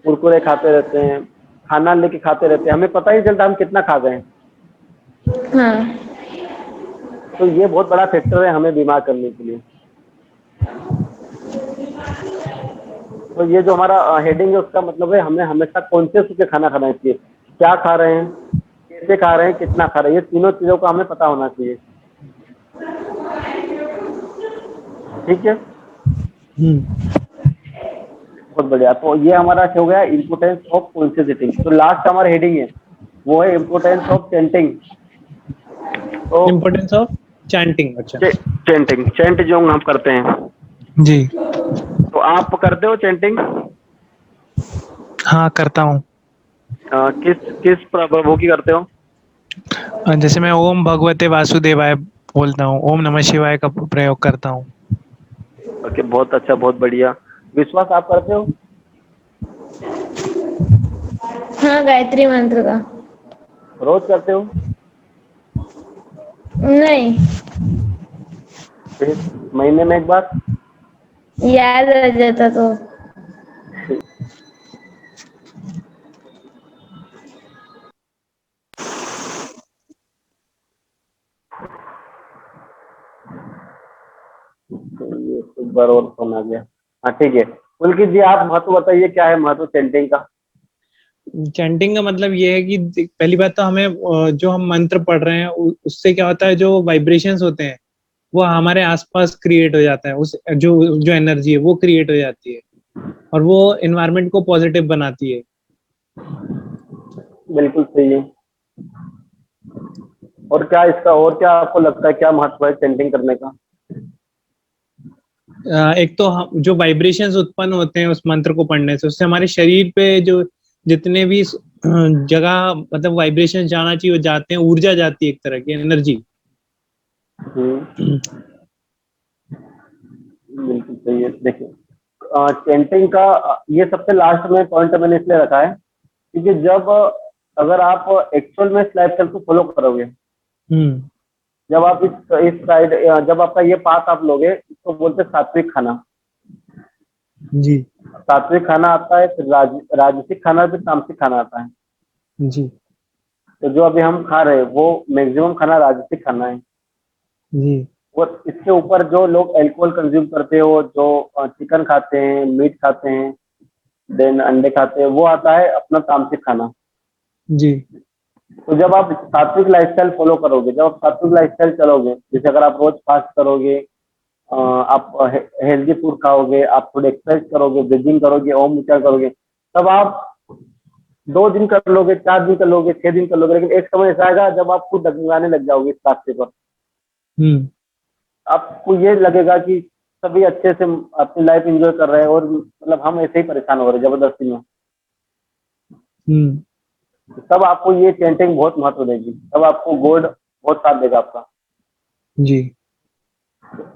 कुरकुरे खाते रहते हैं, खाना लेके खाते रहते हैं, हमें पता ही नहीं चलता हम कितना खा गए हैं। हाँ। तो ये बहुत बड़ा फैक्टर है हमें बीमार करने के लिए। तो ये जो हमारा हेडिंग है, उसका मतलब है हमें हमेशा कॉन्शियस होकर खाना खाना चाहिए। क्या खा रहे हैं, कैसे खा रहे हैं, कितना खा रहे हैं, ये तीनों चीजों का हमें पता होना चाहिए। ठीक है, बहुत बढ़िया। तो ये हमारा हो गया इम्पोर्टेंस ऑफ कॉन्शियस ईटिंग। तो लास्ट हमारा हेडिंग है, वो है इम्पोर्टेंस ऑफ चैंटिंग। तो इम्पोर्टेंस ऑफ चैंटिंग। अच्छा। चैंट जो हम करते हैं, जी। तो आप करते हो चैंटिंग? हाँ, करता हूँ। किस किस वो की करते हो? जैसे मैं ओम भगवते वासुदेवाय बोलता हूँ, ओम नमः शिवाय का प्रयोग करता हूँ। ओके, बहुत अच्छा, बहुत बढ़िया। विश्वास आप करते हो? हाँ, गायत्री मंत्र का। रोज करते हो? नहीं, फिर महीने में एक बार? याद आ जाता तो। ये एक बार और फोन आ गया। हाँ ठीक है, पुलकित जी आप महत्व बताइए, क्या है महत्व चैंटिंग का? चैंटिंग का मतलब ये है कि पहली बात तो हमें जो हम मंत्र पढ़ रहे हैं उससे क्या होता है, जो वाइब्रेशंस होते हैं वो हमारे आसपास क्रिएट हो जाता है, उस जो जो एनर्जी है वो क्रिएट हो जाती है और वो एनवायरनमेंट को पॉजिटिव बनाती है। बिल्कुल सही है। और क्या इसका, और क्या आपको लगता है क्या महत्व है चैंटिंग करने का? एक तो जो वाइब्रेशंस उत्पन्न होते हैं उस मंत्र को पढ़ने से, उससे हमारे शरीर पे जो जितने भी जगह मतलब वाइब्रेशन जाना चाहिए वो जाते हैं, ऊर्जा जाती है, एक तरह की एनर्जी। बिल्कुल सही है। देखिए, चैंटिंग का ये सबसे लास्ट में पॉइंट मैंने इसलिए रखा है क्योंकि जब अगर आप एक्चुअल में इस लाइफस्टाइल को फॉलो करोगे, हम्म। जब आप इस साइड, जब आपका ये पाथ आप लोगे, इसको बोलते हैं सात्विक खाना। जी। सात्विक खाना आता है, फिर राजसिक खाना, फिर तामसिक खाना आता है। जी। तो जो अभी हम खा रहे हैं वो मैक्सिमम खाना राजसिक खाना है। जी। और इसके ऊपर जो लोग अल्कोहल कंज्यूम करते हो, जो चिकन खाते हैं, मीट खाते हैं, देन अंडे खाते हैं, वो आता है अपना तामसिक खाना। जी। तो जब आप सात्विक लाइफस्टाइल फॉलो करोगे, जब आप सात्विक लाइफस्टाइल चलोगे, जैसे अगर आप रोज फास्ट करोगे, आप हेल्दी फूड खाओगे, आप थोड़ी एक्सरसाइज करोगे, ब्रीदिंग करोगे, ओम उच्चारण करोगे, तब आप 2 दिन कर लोगे, 4 दिन कर लोगे, 6 दिन कर लोगे, लेकिन एक समय ऐसा आएगा जब आप खुद डगमगाने लग जाओगे इस रास्ते पर। हम्म। आपको ये लगेगा कि सभी अच्छे से अपनी लाइफ एंजॉय कर रहे हैं और मतलब हम ऐसे ही परेशान हो रहे हैं जबरदस्ती में। हम्म। तब आपको ये चैंटिंग बहुत महत्व देगी, तब आपको गॉड बहुत साथ देगा आपका। जी।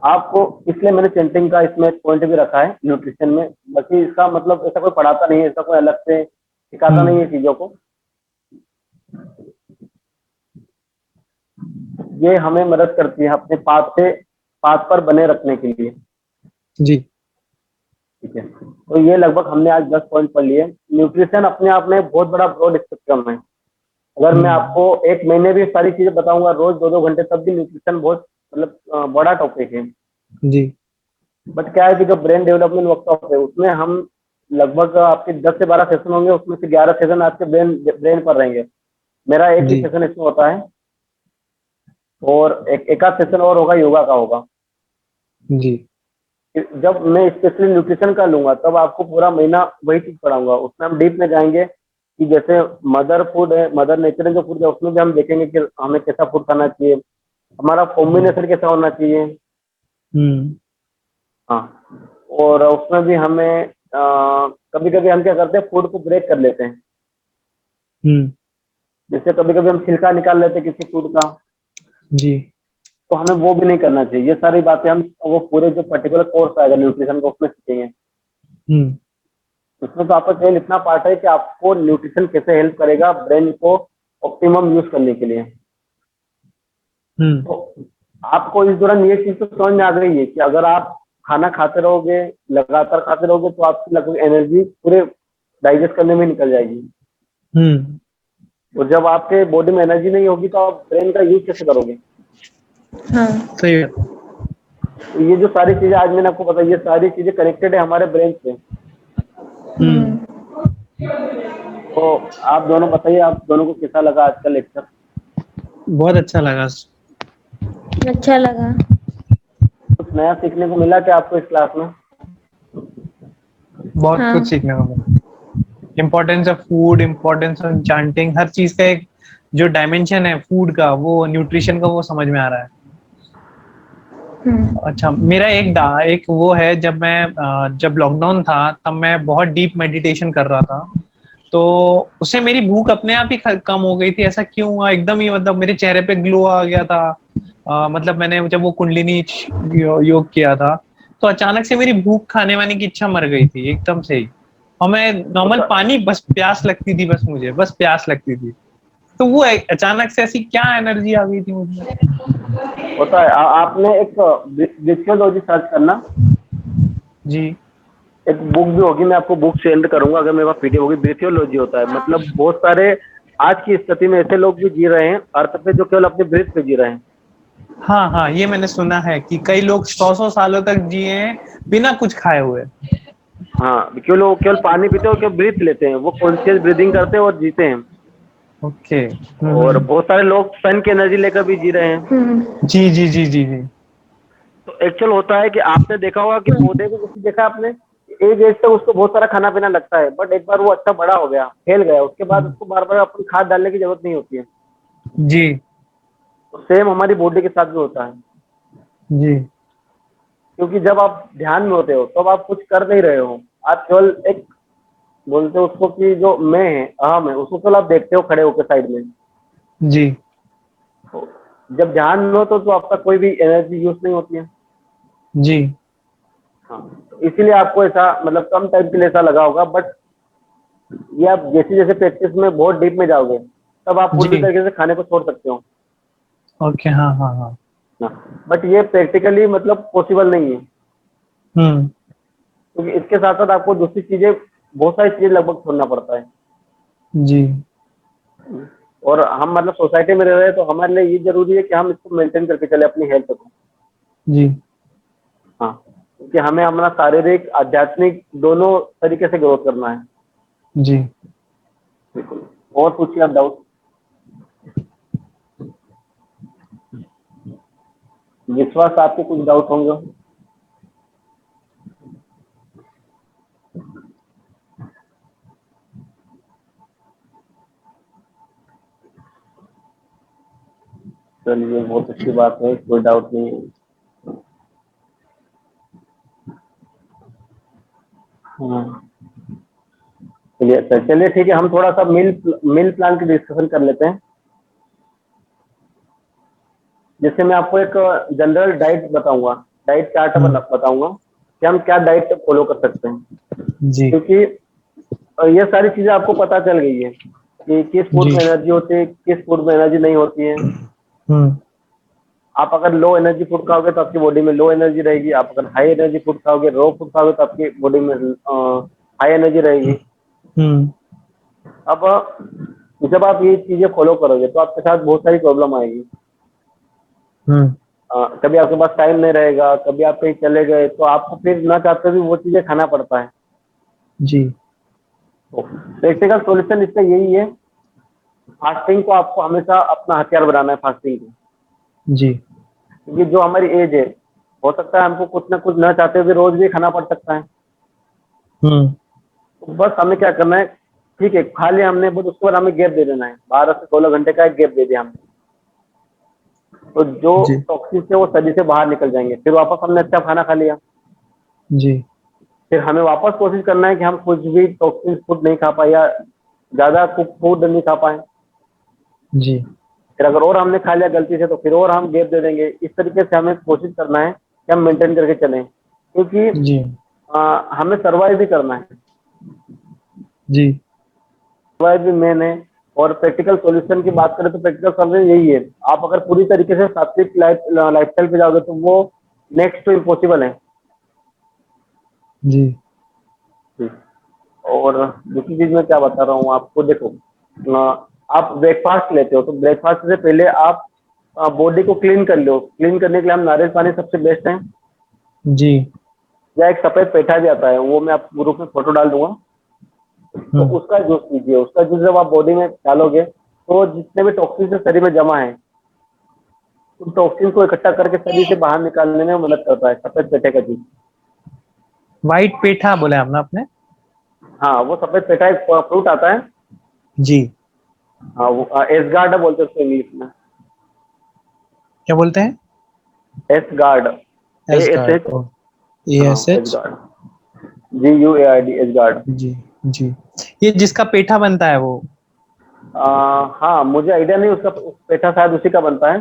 आपको इसलिए मैंने चैंटिंग का इसमें पॉइंट भी रखा है न्यूट्रिशन में। बाकी इसका मतलब ऐसा कोई पढ़ाता नहीं है, ऐसा कोई अलग से सिखाता नहीं है चीजों को। ये हमें मदद करती है अपने पाथ पर बने रखने के लिए। जी। ठीक है, तो ये लगभग हमने आज 10 पॉइंट पढ़ लिए। न्यूट्रिशन अपने आप में बहुत बड़ा ब्रॉड स्पेक्ट्रम है। अगर मैं आपको एक महीने भी सारी चीजें बताऊंगा रोज 2-2 घंटे, तब भी न्यूट्रिशन बहुत मतलब बड़ा टॉपिक है। जी। बट क्या है कि जो ब्रेन डेवलपमेंट वर्कशॉप है उसमें हम लगभग आपके 10 से 12 सेशन होंगे, उसमें से 11 सेशन आपके ब्रेन पर रहेंगे। मेरा एक ही जी। सेशन इसमें होता है, और एक आध सेशन और होगा, योगा का होगा। जी। जब मैं स्पेशली न्यूट्रिशन का लूंगा तब आपको पूरा महीना वही चीज पढ़ाऊंगा। उसमें हम डीप में जाएंगे कि जैसे मदर फूड है, मदर नेचर जो फूड है, उसमें भी हम देखेंगे कि हमें कैसा फूड खाना चाहिए, हमारा कॉम्बिनेशन कैसा होना चाहिए। हम्म। हाँ, और उसमें भी हमें कभी कभी हम क्या करते हैं, फूड को ब्रेक कर लेते हैं। हम्म। जैसे कभी कभी हम छिलका निकाल लेते हैं किसी फूड का, जी। तो हमें वो भी नहीं करना चाहिए। ये सारी बातें हम वो पूरे जो पर्टिकुलर कोर्स आएगा न्यूट्रिशन का उसमें सीखेंगे। हम्म। उसमें तो आपका केवल इतना पार्ट है कि आपको न्यूट्रिशन कैसे हेल्प करेगा ब्रेन को ऑप्टिमम यूज करने के लिए। हम्म। तो आपको इस दौरान ये चीज तो समझ में आ गई है कि अगर आप खाना खाते रहोगे, लगातार खाते रहोगे, तो आपकी लगभग एनर्जी पूरे डाइजेस्ट करने में निकल जाएगी। हम्म। और जब आपके बॉडी में एनर्जी नहीं होगी तो आप ब्रेन का यूज कैसे करोगे? हाँ। सही है। तो ये जो सारी चीजें आज मैंने आपको बताई, ये सारी चीजें कनेक्टेड है हमारे ब्रेन से। हम्म। तो आप दोनों बताइए, आप दोनों को कैसा लगा आज का लेक्चर? बहुत अच्छा लगा। अच्छा लगा। कुछ नया सीखने को मिला क्या आपको इस क्लास में? बहुत हाँ। कुछ सीखने को मिला। Importance of food, importance of chanting, हर चीज का एक जो डायमेंशन है फूड का, वो न्यूट्रिशन का, वो समझ में आ रहा है। अच्छा, मेरा एक वो है, जब लॉकडाउन था तब मैं बहुत डीप मेडिटेशन कर रहा था, तो उससे मेरी भूख अपने आप ही कम हो गई थी। ऐसा क्यों हुआ? एकदम ही मतलब मेरे चेहरे पे ग्लो आ गया था। मतलब मैंने जब वो कुंडलिनी योग किया था, तो अचानक से मेरी भूख खाने वाने की इच्छा मर गई थी एकदम से ही। और मैं नॉर्मल होता पानी, बस प्यास लगती थी, मुझे बस प्यास लगती थी। तो वो अचानक से ऐसी क्या एनर्जी आ गई थी मुझे। होता है। आपने एक विजुअलॉजी सर्च करना, जी। एक बुक भी होगी, मैं आपको बुक सेंड करूंगा अगर मेरे पास पीडीएफ होगी। ब्रीथियोलॉजी होता है, मतलब बहुत सारे आज की स्थिति में ऐसे लोग भी जी रहे हैं अर्थ पे जो केवल अपने ब्रीथ पे जी रहे हैं। हाँ हाँ, ये मैंने सुना है कि कई लोग 100 सालों तक जिए हैं बिना कुछ खाए हुए। हाँ, केवल वो केवल पानी पीते हैं और केवल ब्रीथ लेते हैं, वो कॉन्शियस ब्रीदिंग करते हैं और जीते हैं। ओके। और बहुत सारे लोग सन की एनर्जी लेकर भी जी रहे हैं। जी जी जी जी जी। तो एक्चुअल होता है कि आपने देखा होगा कि पौधे को किसी देखा आपने, एक एज तक उसको बहुत सारा खाना पीना लगता है, बट एक बार वो अच्छा बड़ा हो गया, फैल गया, उसके बाद उसको बार बार अपनी खाद डालने की जरूरत नहीं होती है। जी तो सेम हमारी बॉडी के साथ भी होता है। जी क्योंकि जब आप ध्यान में होते हो तब आप कुछ कर नहीं रहे हो, आप केवल एक बोलते हो उसको कि जो मैं है, अहम है, उसको केवल आप देखते हो खड़े होकर साइड में। जी तो जब ध्यान में हो तो आपका कोई भी एनर्जी यूज नहीं होती है। जी। हाँ, तो इसीलिए आपको ऐसा मतलब कम टाइम के लिए ऐसा लगा होगा, बट ये आप जैसे जैसे प्रैक्टिस में बहुत डीप में जाओगे तब आप पूरी जी। तरीके से खाने को छोड़ सकते हो। ओके। हाँ हाँ हाँ। बट ये प्रैक्टिकली मतलब पॉसिबल नहीं है, हम्म। क्योंकि इसके साथ साथ आपको दूसरी चीजें, बहुत सारी चीजें लगभग छोड़ना पड़ता है। जी और हम मतलब सोसाइटी में रह रहे हैं तो हमारे लिए ये जरूरी है कि हम इसको मेंटेन करके चले अपनी हेल्थ को। जी हाँ, क्योंकि हमें अपना शारीरिक आध्यात्मिक दोनों तरीके से ग्रोथ करना है। जी। बिल्कुल। और पूछिए आप डाउट। विश्वास, आपके कुछ डाउट होंगे? चलिए, बहुत अच्छी बात है, कोई डाउट नहीं है। हाँ, चलिए अच्छा, चलिए ठीक है, हम थोड़ा सा मील प्लान की डिस्कशन कर लेते हैं। जैसे मैं आपको एक जनरल डाइट बताऊंगा, डाइट चार्ट बताऊंगा कि हम क्या डाइट फॉलो कर सकते हैं। जी क्योंकि ये सारी चीजें आपको पता चल गई है कि किस फूड जी। में एनर्जी होती है, किस फूड में एनर्जी नहीं होती है। हम्म। आप अगर लो एनर्जी फूड खाओगे तो आपकी बॉडी में लो एनर्जी रहेगी, आप अगर हाई एनर्जी फूड खाओगे, रो फूड खाओगे, तो आपकी बॉडी में हाई एनर्जी रहेगी। हम्म। अब जब आप ये चीजें फॉलो करोगे तो आपके साथ बहुत सारी प्रॉब्लम आएगी। हम्म। कभी आपके पास टाइम नहीं रहेगा, कभी आप कहीं चले गए तो आपको फिर ना चाहते भी वो चीजें खाना पड़ता है। जी तो प्रैक्टिकल सॉल्यूशन इसका यही है, फास्टिंग को आपको हमेशा अपना हथियार बनाना है, फास्टिंग को। जी। क्योंकि जो हमारी एज है, हो सकता है हमको कुछ ना कुछ न चाहते हुए रोज भी खाना पड़ सकता है। हम्म। तो बस हमें क्या करना है, ठीक है खा लिया हमने, बट उसके बाद हमें गैप दे देना है, 12 से 16 घंटे का एक गैप दे दिया हमने, तो जो जी टॉक्सिन है वो शरीर से बाहर निकल जाएंगे, फिर वापस हमने अच्छा खाना खा लिया। जी फिर हमें वापस कोशिश करना है कि हम कुछ भी टॉक्सिन फूड नहीं खा पाए या ज्यादा कुक फूड नहीं खा पाए। जी फिर अगर और हमने खा लिया गलती से तो फिर और हम गैप दे देंगे। इस तरीके से हमें कोशिश करना है कि हम मेंटेन करके चलें, क्योंकि जी हमें सर्वाइव भी करना है। जी सर्वाइव भी मेन है। और प्रैक्टिकल सॉल्यूशन की बात करें तो प्रैक्टिकल सॉल्यूशन यही है, आप अगर पूरी तरीके से सात्विक लाइफस्टाइल पे जाओगे तो वो नेक्स्ट टू इम्पॉसिबल है। जी जी। और दूसरी चीज मैं क्या बता रहा हूँ आपको, देखो आप ब्रेकफास्ट लेते हो तो ब्रेकफास्ट से पहले आप बॉडी को क्लीन कर लो। क्लीन करने के लिए हम नारियल पानी सबसे बेस्ट है, जी या एक सफेद पेठा भी आता है, वो मैं आपको ग्रुप में फोटो डाल दूंगा। तो हम्म उसका जूस पीजिए। उसका जूस जब आप बॉडी में डालोगे तो जितने भी टॉक्सिन शरीर में जमा है उन टॉक्सिन को इकट्ठा करके शरीर से बाहर निकालने में मदद करता है सफेद पेठे का जूस। व्हाइट पेठा बोला आपने आपने? हाँ, वो सफेद पेठा एक फ्रूट आता है। जी हाँ, वो एसगार्ड बोलते हैं उसको इंग्लिश में। क्या बोलते हैं? S guard, A S S guard H. O A हाँ, S S H guard, GUARD, S guard. जी जी। ये जिसका पेठा बनता है वो? हाँ, मुझे आइडिया नहीं उसका, पेठा शायद उसी का बनता है।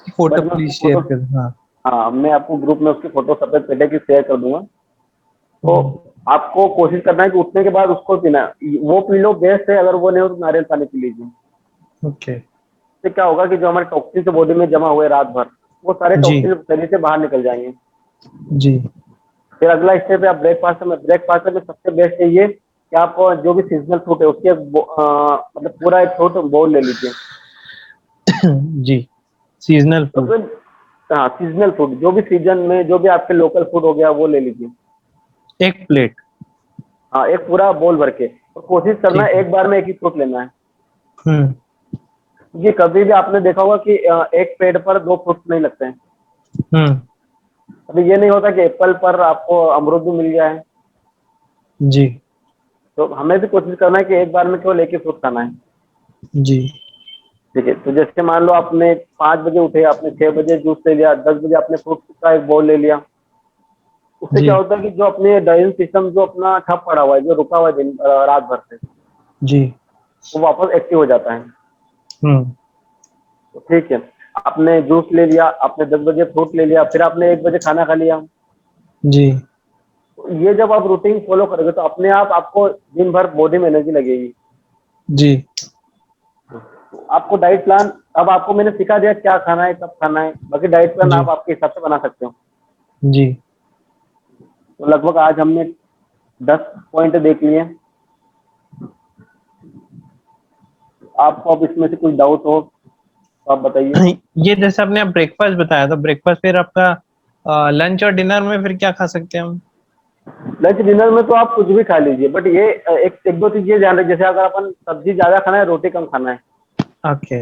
फोटो बट मैं प्लीज उसकी शेयर फोटो, कर। हाँ हाँ मैं आपको ग्रुप में उसकी फोटो सफेद पेठे की शेयर कर दूंगा। तो हम्म, आपको कोशिश करना है कि उठने के बाद उसको पीना है। वो पी लो बेस्ट है, अगर वो नहीं हो तो नारियल पानी पी लीजिए। ओके इससे क्या होगा कि जो हमारे टॉक्सिन बॉडी में जमा हुए रात भर, वो सारे जी टॉक्सिन शरीर से बाहर निकल जाएंगे। जी फिर अगला स्टेप है आप ब्रेकफास्ट में सबसे बेस्ट है ये कि आप जो भी सीजनल फ्रूट है उसके मतलब पूरा एक फ्रूट बोल ले लीजिए। जी सीजनल तो फूड। फिर हाँ, सीजनल फ्रूट जो भी सीजन में जो भी आपके लोकल फूड हो गया वो ले लीजिए। एक प्लेट। हाँ, एक पूरा बोल भर के। और कोशिश करना ठीक है है। एक बार में एक ही फ्रूट लेना है। हम्म क्योंकि कभी भी आपने देखा होगा कि एक पेड़ पर दो फ्रूट नहीं लगते हैं। हम्म अभी ये नहीं होता कि एप्पल पर आपको अमरूद भी मिल गया है। जी तो हमें भी कोशिश करना है कि एक बार में केवल एक ही फ्रूट खाना है। जी ठीक है, तो जैसे मान लो आपने 5 बजे उठे, आपने 6 बजे जूस ले लिया, 10 बजे आपने फ्रूट का एक बोल ले लिया। उससे जी क्या होता है कि जो अपने डाइजेशन सिस्टम जो अपना ठप पड़ा हुआ है, जो रुका हुआ है रात भर से, जी वो वापस एक्टिव हो जाता है। हम्म तो ठीक है, आपने जूस ले लिया, आपने 10 बजे फ्रूट ले लिया, फिर आपने 1 बजे खाना खा लिया। जी तो ये जब आप रूटीन फॉलो करोगे तो अपने आप आपको दिन भर बॉडी में एनर्जी लगेगी। जी आपको डाइट प्लान, अब आपको मैंने सिखा दिया क्या खाना है कब खाना है, बाकी डाइट प्लान जी आप आपके हिसाब से बना सकते हो। जी तो लगभग आज हमने 10 पॉइंट देख लिए। आपको अब इसमें से कुछ डाउट हो तो आप बताइए। ये जैसे आपने ब्रेकफास्ट बताया तो ब्रेकफास्ट फिर आपका लंच और डिनर में फिर क्या खा सकते हैं हम? लंच डिनर में तो आप कुछ भी खा लीजिए, बट ये एक एक दो चीज ये ध्यान रखिए, जैसे अगर अपन सब्जी ज्यादा खाना है, रोटी कम खाना है। ओके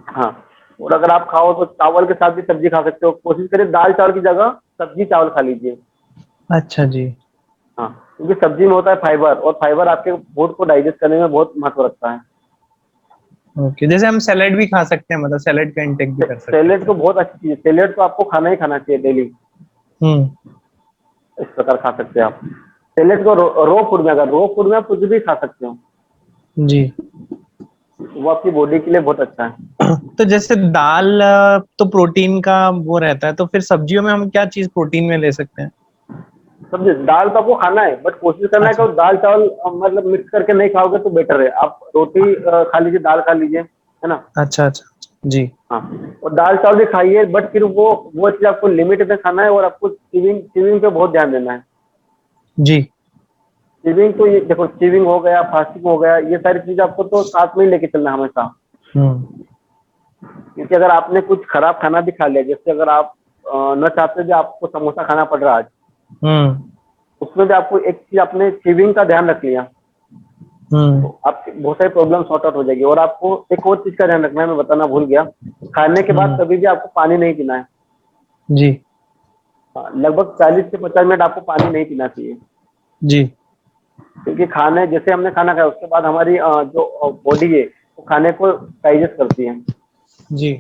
हाँ, और अगर आप खाओ तो चावल के साथ भी सब्जी खा सकते हो। कोशिश करिए दाल चावल की जगह सब्जी चावल खा लीजिए। अच्छा जी हाँ, क्योंकि सब्जी में होता है फाइबर, और फाइबर आपके फूड को डाइजेस्ट करने में बहुत महत्व रखता है। ओके। जैसे हम सैलेड भी खा सकते हैं, मतलब सैलेड का इंटेक भी कर सकते सैलेड तो बहुत अच्छी चीज है, सैलेड तो आपको खाना ही खाना चाहिए डेली। हैं। इस प्रकार खा सकते हैं आप सैलेड को। रो फूड में, अगर रो फूड में आप कुछ भी खा सकते हो, जी वो आपकी बॉडी के लिए बहुत अच्छा है। तो जैसे दाल तो प्रोटीन का वो रहता है, तो फिर सब्जियों में हम क्या चीज प्रोटीन में ले सकते हैं? सब्जी दाल तो आपको खाना है, बट कोशिश करना है अच्छा कि दाल चावल मतलब मिक्स करके नहीं खाओगे तो बेटर है। आप रोटी खा लीजिए, दाल खा लीजिए, है ना। अच्छा अच्छा जी हाँ, और दाल चावल भी खाइए, बट फिर वो चीज आपको लिमिट में खाना है। और आपको चीविंग चीविंग पे बहुत ध्यान देना है। जी चीविंग तो ये देखो, चीविंग हो गया, फास्टिंग हो गया, ये सारी चीज आपको तो साथ में ही लेके चलना है हमेशा। हम्म क्योंकि अगर आपने कुछ खराब खाना भी खा लिया, जैसे अगर आप न चाहते भी आपको समोसा खाना पड़ रहा है आज, हम्म उसमें भी आपको एक चीज आपने चीविंग का ध्यान रख लिया तो हम्म आपकी बहुत सारी प्रॉब्लम सॉर्ट आउट हो जाएगी। और आपको एक और चीज का ध्यान रखना है, मैं बताना भूल गया, खाने के बाद हम्म कभी भी आपको पानी नहीं पीना है। जी हाँ, लगभग 40 से 50 मिनट आपको पानी नहीं पीना चाहिए। जी क्योंकि खाने जैसे हमने खाना खाया उसके बाद हमारी जो बॉडी है वो खाने को डाइजेस्ट करती है। जी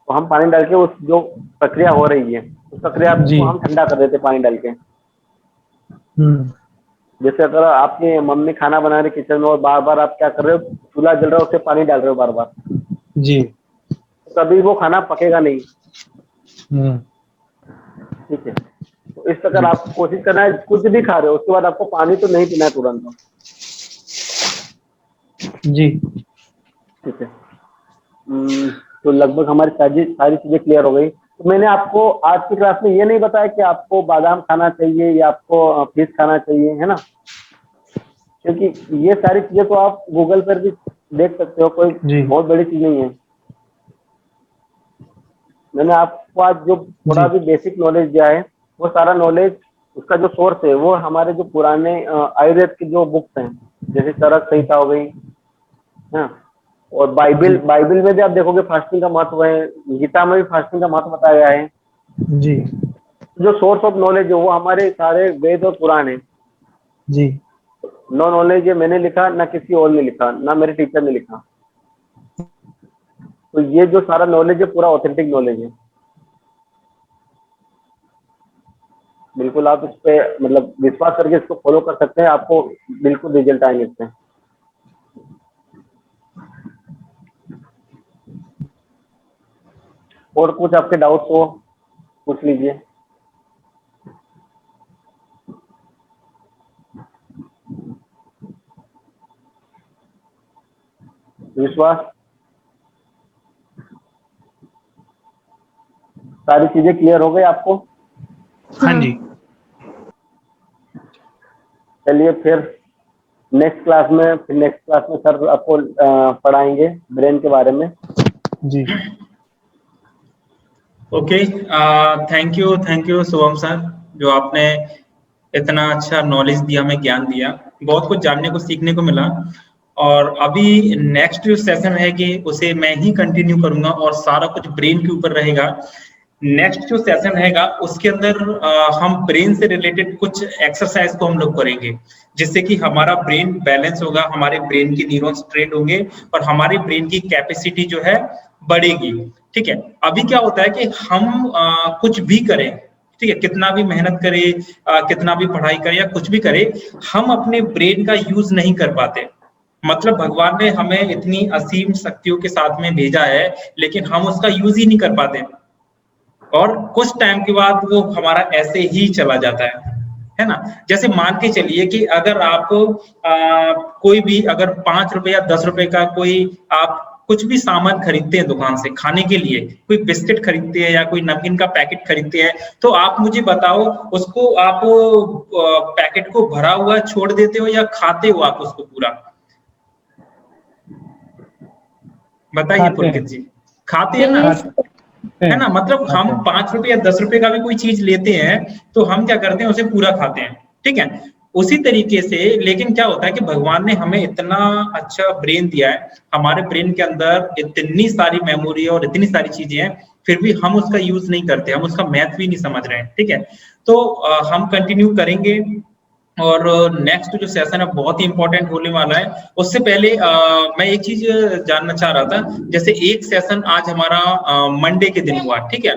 तो हम पानी डाल के उस जो प्रक्रिया हो रही है उस प्रक्रिया जी। को हम ठंडा कर देते पानी डाल के। जैसे अगर आपकी मम्मी खाना बना रही किचन में और बार बार आप क्या कर रहे हो, चूल्हा जल रहा है उससे पानी डाल रहे हो बार बार, जी। तो कभी वो खाना पकेगा नहीं। ठीक है, तो इस प्रकार आप कोशिश करना है, कुछ भी खा रहे हो उसके बाद आपको पानी तो नहीं पीना है तुरंत। जी। ठीक है, तो लगभग हमारी सारी चीजें क्लियर हो गई। तो मैंने आपको आज की क्लास में ये नहीं बताया कि आपको बादाम खाना चाहिए या आपको फिश खाना चाहिए, है ना, क्योंकि ये सारी चीजें तो आप गूगल पर भी देख सकते हो, कोई बहुत बड़ी चीज नहीं है। मैंने आपको आज जो थोड़ा भी बेसिक नॉलेज दिया है वो सारा नॉलेज, उसका जो सोर्स है वो हमारे जो पुराने आयुर्वेद की जो बुक्स हैं, जैसे चरक संहिता हो गई, हाँ, और बाइबल में भी आप देखोगे फास्टिंग का महत्व है, गीता में भी फास्टिंग का महत्व बताया गया है। जी। जो सोर्स ऑफ नॉलेज है वो हमारे सारे वेद और पुराण है। जी। नो नॉलेज है मैंने लिखा, ना किसी और ने लिखा, ना मेरे टीचर ने लिखा। तो ये जो सारा नॉलेज है पूरा ऑथेंटिक नॉलेज है। बिल्कुल आप इस पे मतलब विश्वास करके इसको फॉलो कर सकते हैं, आपको बिल्कुल रिजल्ट आएंगे इससे। और कुछ आपके डाउट्स हो पूछ लीजिए। विश्वास, सारी चीजें क्लियर हो गई आपको? हाँ जी। चलिए फिर नेक्स्ट क्लास में सर आपको पढ़ाएंगे ब्रेन के बारे में। जी। Okay, thank you Shubham sir, जो आपने इतना अच्छा नॉलेज दिया, हमें ज्ञान दिया, बहुत कुछ जानने को सीखने को मिला। और अभी नेक्स्ट जो सेशन है कि उसे मैं ही कंटिन्यू करूंगा और सारा कुछ ब्रेन के ऊपर रहेगा। नेक्स्ट जो सेशन रहेगा उसके अंदर हम ब्रेन से रिलेटेड कुछ एक्सरसाइज को हम लोग करेंगे, जिससे कि हमारा ब्रेन बैलेंस होगा, हमारे ब्रेन के न्यूरॉन्स ट्रेन होंगे और हमारे ब्रेन की कैपेसिटी जो है बढ़ेगी। ठीक है, अभी क्या होता है कि हम कुछ भी करें, ठीक है, कितना भी मेहनत करें, कितना भी पढ़ाई करें या कुछ भी करें, हम अपने ब्रेन का यूज नहीं कर पाते। मतलब भगवान ने हमें इतनी असीम शक्तियों के साथ में भेजा है, लेकिन हम उसका यूज ही नहीं कर पाते और कुछ टाइम के बाद वो हमारा ऐसे ही चला जाता है ना। जैसे मान के चलिए कि अगर आप कोई भी अगर 5 रुपए या 10 रुपए का कोई आप कुछ भी सामान खरीदते हैं दुकान से खाने के लिए, कोई बिस्किट खरीदते हैं या कोई नमकीन का पैकेट खरीदते हैं, तो आप मुझे बताओ उसको आप पैकेट को भरा हुआ छोड़ देते हो या खाते हो आप उसको पूरा? बताइए पुलकित जी। खाते हैं ना, है ना। मतलब हम 5 रुपए या 10 रुपए का भी कोई चीज लेते हैं तो हम क्या करते हैं, उसे पूरा खाते हैं। ठीक है, उसी तरीके से लेकिन क्या होता है कि भगवान ने हमें इतना अच्छा ब्रेन दिया है, हमारे ब्रेन के अंदर इतनी सारी मेमोरी और इतनी सारी चीजें हैं, फिर भी हम उसका यूज नहीं करते, हम उसका मैथ भी नहीं समझ रहे हैं। ठीक है, तो हम कंटिन्यू करेंगे और नेक्स्ट जो सेशन है बहुत ही इंपॉर्टेंट होने वाला है। उससे पहले मैं एक चीज जानना चाह रहा था, जैसे एक सेशन आज हमारा मंडे के दिन हुआ, ठीक है,